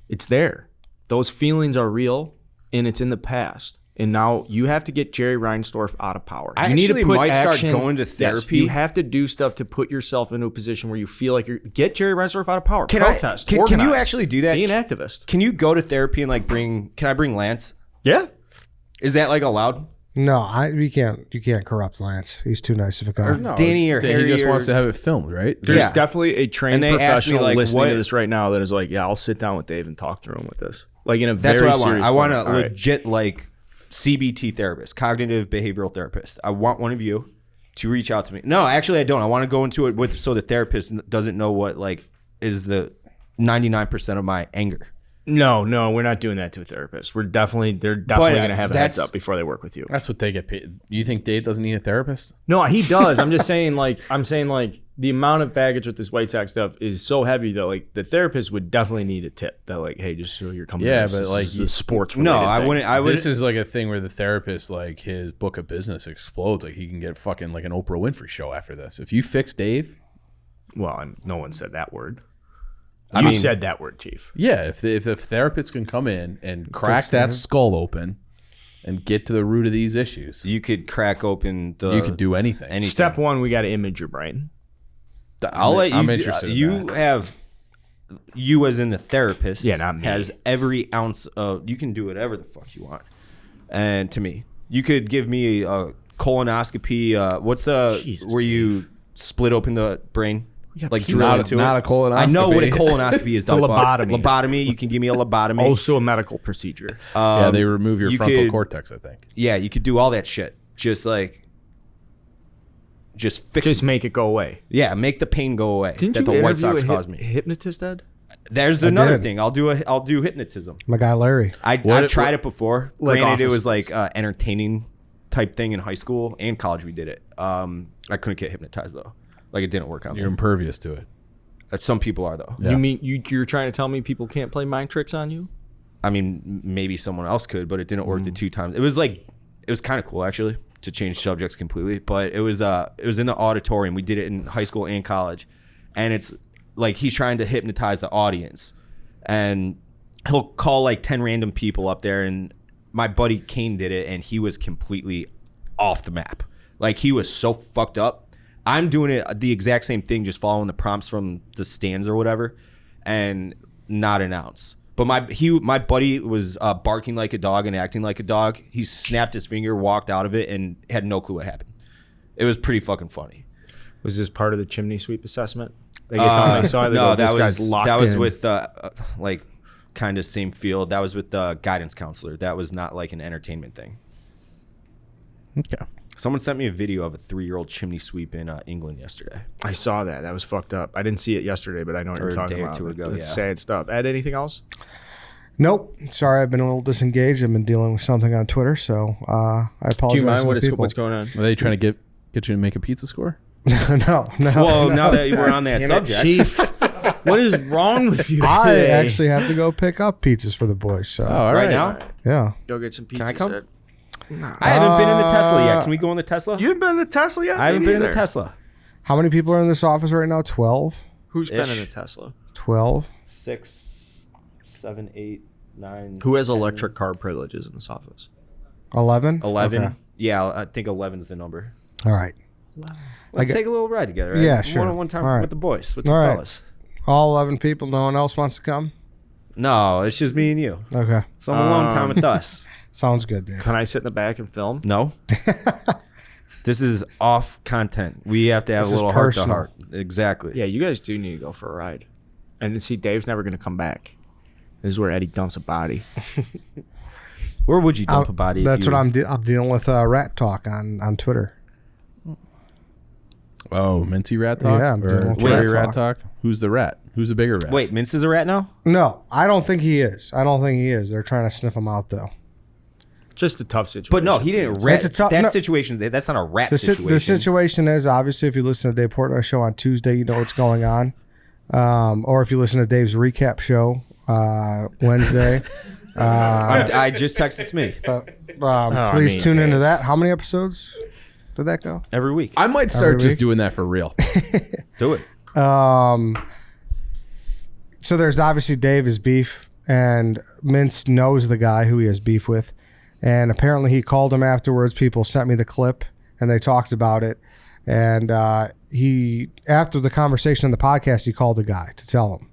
It's there. Those feelings are real, and it's in the past. And now you have to get Jerry Reinsdorf out of power. I You need to actually put might start action- going to Yes, therapy. you have to do stuff to put yourself into a position where you feel like you're. Get Jerry Reinsdorf out of power. Can Protest. can you organize, actually do that? Be an activist. Can you go to therapy and like can I bring Lance? Yeah. Is that like allowed? No, you can't corrupt Lance. He's too nice of a guy. Danny or Harry He just or- wants to have it filmed, right? There's Yeah. definitely a trained And they asked me, professional like, listening what- to this right now that is like, yeah, I'll sit down with Dave and talk through him with this. Like in a That's very what I want. serious I want a format. All right. legit like CBT therapist, cognitive behavioral therapist. I want one of you to reach out to me. No, actually I don't. I want to go into it with so the therapist doesn't know what like is the 99% of my anger. No, we're not doing that to a therapist. They're definitely going to have a heads that's- up before they work with you. That's what they get paid. You think Dave doesn't need a therapist? No, he does. I'm just saying like the amount of baggage with this White Sox stuff is so heavy that like the therapist would definitely need a tip that like, hey, just so you're coming. Yeah, to this, but, this like, is a sports. No, related I thing. wouldn't. I would. This is like a thing where the therapist, like his book of business explodes. Like he can get fucking like an Oprah Winfrey show after this. If you fix Dave, Well, no one said that word. I You mean- said that word, Chief. yeah, if the therapist can come in and crack that skull open and get to the root of these issues, You could crack open the. you could do anything. anything. Step one, we got to image your brain. I'll let you. I'm do- interested in you that. have. You as in the therapist. Yeah, not me. Has every ounce of. You can do whatever the fuck you want. And to me, you could give me a colonoscopy. What's the Jesus, where you split open the brain? got Like pizza. drill Not into a it. colonoscopy. I know what a colonoscopy is. It's a dog fuck. lobotomy. Lobotomy. You can give me a lobotomy. Also a medical procedure. Yeah, they remove your you frontal could- cortex, I think. Yeah, you could do all that shit. Just fix Just it. make it go away. Yeah, make the pain go away Didn't that you the White interview Sox a caused me. hypnotist, Ed? There's another did. thing. I'll do hypnotism. My guy Larry. I've tried it before. Like Granted, it office was like entertaining type thing in high school and college. We did it. I couldn't get hypnotized though. Like it didn't work on me. You're impervious to it. Some people are though. Yeah. You mean you're trying to tell me people can't play mind tricks on you? I mean, maybe someone else could, but it didn't work the 2 times. It was kind of cool actually to change subjects completely. But it was in the auditorium. We did it in high school and college, and it's like he's trying to hypnotize the audience, and he'll call like 10 random people up there. And my buddy Kane did it, and he was completely off the map. Like he was so fucked up. I'm doing it the exact same thing, just following the prompts from the stands or whatever, and not an ounce. But my buddy was barking like a dog and acting like a dog. He snapped his finger, walked out of it, and had no clue what happened. It was pretty fucking funny. Was this part of the chimney sweep assessment? They get done, they saw it, they No, go, this that guy's was locked that was in. with like kind of same field. That was with the guidance counselor. That was not like an entertainment thing. Okay. Someone sent me a video of a 3-year-old chimney sweep in England yesterday. I saw that. That was fucked up. I didn't see it yesterday, but I know what you're talking about. A day or two ago, It's sad stuff. Ed, anything else? Nope. Sorry, I've been a little disengaged. I've been dealing with something on Twitter, so I apologize. Do you mind what's going on? Are they trying to get you to make a pizza score? no. Well, now that we're on that subject. Chief, what is wrong with you I today? actually have to go pick up pizzas for the boys. So all right now? yeah. Go get some pizza. Can I come? I haven't been in the Tesla yet. Can we go in the Tesla? You haven't been in the Tesla yet? I haven't Me been in the neither. Tesla. How many people are in this office right now? 12? Who's been in Ish. the Tesla? 12? 6, 7, 8, 9. Who has electric car privileges in this office? 11? 11. Okay. Yeah, I think 11 is the number. All right. Let's take a little ride together. Right? Yeah, sure. One time All right. with the boys, with the All right. fellas. All 11 people. No one else wants to come? No, it's just me and you. Okay. Some alone time with us. Sounds good, Dave. Can I sit in the back and film? No. This is off content. We have to have This a is little heart to personal. heart. Exactly. Yeah, you guys do need to go for a ride. And then see, Dave's never going to come back. This is where Eddie dumps a body. Where would you dump a body? if That's you- what I'm dealing with rat talk on Twitter. Oh, Minty rat talk? Yeah, I'm or dealing with Jerry rat rat talk. Who's the rat? Who's the bigger rat? Wait, Mince is a rat now? No, I don't think he is. They're trying to sniff him out, though. Just a tough situation. But no, he didn't rat. It's a tough- that no. situation, that's not a rat The situation. situation is, obviously, if you listen to Dave Portnoy's show on Tuesday, you know what's going on. Or if you listen to Dave's recap show Wednesday. I just texted me Please tune into that. How many episodes did that go? every week. I might start Every just week? doing that for real. Do it. So there's obviously Dave is beef, and Mintz knows the guy who he has beef with, and apparently he called him afterwards. People sent me the clip, and they talked about it. And he, after the conversation on the podcast, he called the guy to tell him,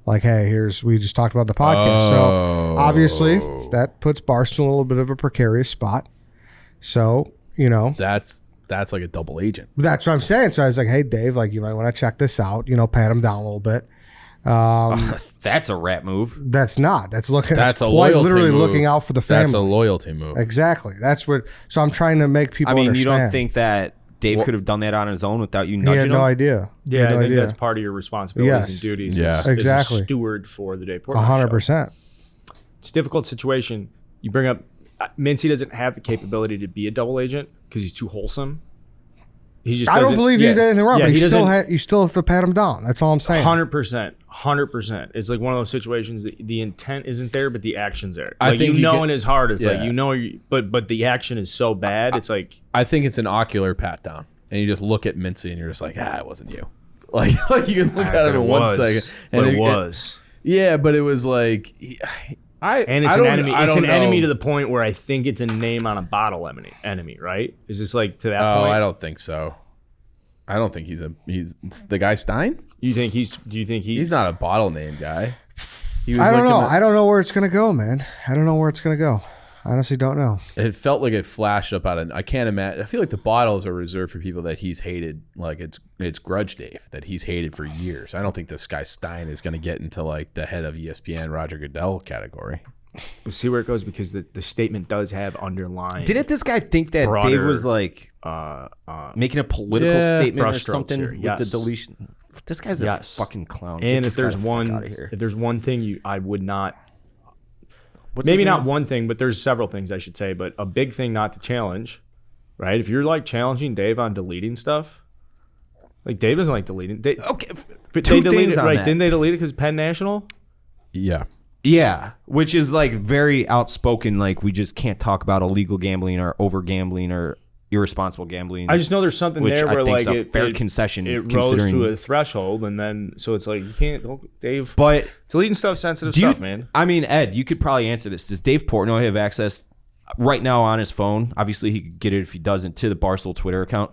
like, "Hey, we just talked about the podcast." So obviously that puts Barstool in a little bit of a precarious spot. So That's like a double agent. that's what I'm saying. So I was like, "Hey, Dave, like you might want to check this out. Pat him down a little bit." That's a rat move. That's not. That's looking. That's a quite loyalty literally move. looking out for the family. That's a loyalty move. Exactly. That's what. So I'm trying to make people. I mean, understand. you don't think that Dave could have done that on his own without you he nudging had no him? idea? He Yeah, had no I think idea. that's part of your responsibilities Yes. and duties. Yeah. as Exactly. a steward for the Dave Portnoy show. 100%. It's a difficult situation. You bring up Mincy doesn't have the capability to be a double agent because he's too wholesome. He just I don't doesn't- believe you did anything wrong, yeah, but he doesn't- you still have to pat him down. That's all I'm saying. 100%. It's like one of those situations that the intent isn't there, but the action's there. I Like, think you know you get- in his heart, it's like Yeah. but the action is so bad. It's like I think it's an ocular pat down, and you just look at Mincy and you're just like, it wasn't you. Like you can look at him in 1 second, but it it- was. Yeah, but it was like, And it's I an don't- enemy. I It's don't an enemy know. to the point where I think it's a name on a bottle enemy, right? Is this like to that Oh, point? I don't think so. I don't think he's the guy Stein. Do you think He's not a bottle name guy. He was I don't like know. in the- I don't know where it's gonna go, man. I don't know where it's gonna go. I honestly don't know. It felt like it flashed up out of. I can't imagine. I feel like the bottles are reserved for people that he's hated. Like it's Grudge Dave that he's hated for years. I don't think this guy Stein is going to get into like the head of ESPN Roger Goodell category. We'll see where it goes because the statement does have underlying. Didn't this guy think that Broader, Dave was like making a political Yeah, statement or brushstrokes something here, with yes. the deletion? This guy's a fucking clown. Get And this if there's guy the fuck one, outta here. if there's one thing I would not. What's Maybe his not name? one thing, but there's several things I should say. But a big thing not to challenge, right? If you're like challenging Dave on deleting stuff, like Dave doesn't like deleting. Okay, But two they deleted things it, on right? that. Didn't they delete it because Penn National? Yeah. Yeah, which is like very outspoken. Like we just can't talk about illegal gambling or over gambling or irresponsible gambling. I just know there's something which there I where think's like a fair concession. It rose to considering- a threshold, and then so it's like you can't, Dave. But Deleting stuff, sensitive do stuff, you, man. I mean, Ed, you could probably answer this. Does Dave Portnoy have access right now on his phone? Obviously, he could get it if he doesn't to the Barstool Twitter account.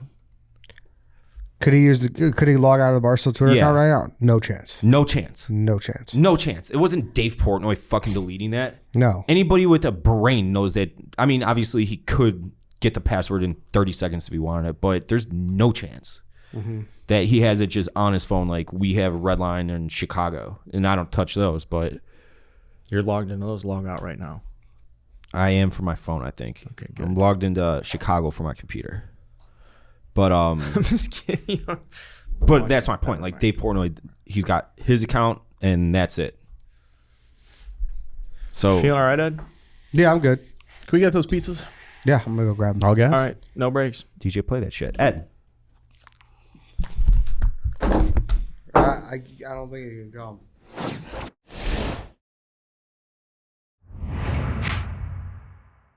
Could he Could he log out of the Barstool Twitter Yeah. account right now? No chance. No chance. No chance. No chance. It wasn't Dave Portnoy fucking deleting that. No. Anybody with a brain knows that. I mean, obviously, he could get the password in 30 seconds if he wanted it, but there's no chance that he has it just on his phone. Like we have Redline in Chicago, and I don't touch those, but You're logged into those. Log out right now. I am for my phone, I think. Okay, good. I'm logged into Chicago for my computer. But I'm just kidding. but that's my point. Like Dave Portnoy, he's got his account and that's it. So Feel all right, Ed? Yeah, I'm good. Can we get those pizzas? Yeah, I'm gonna go grab them. All gas? All right, no breaks. DJ, play that shit. Ed. I don't think you can come.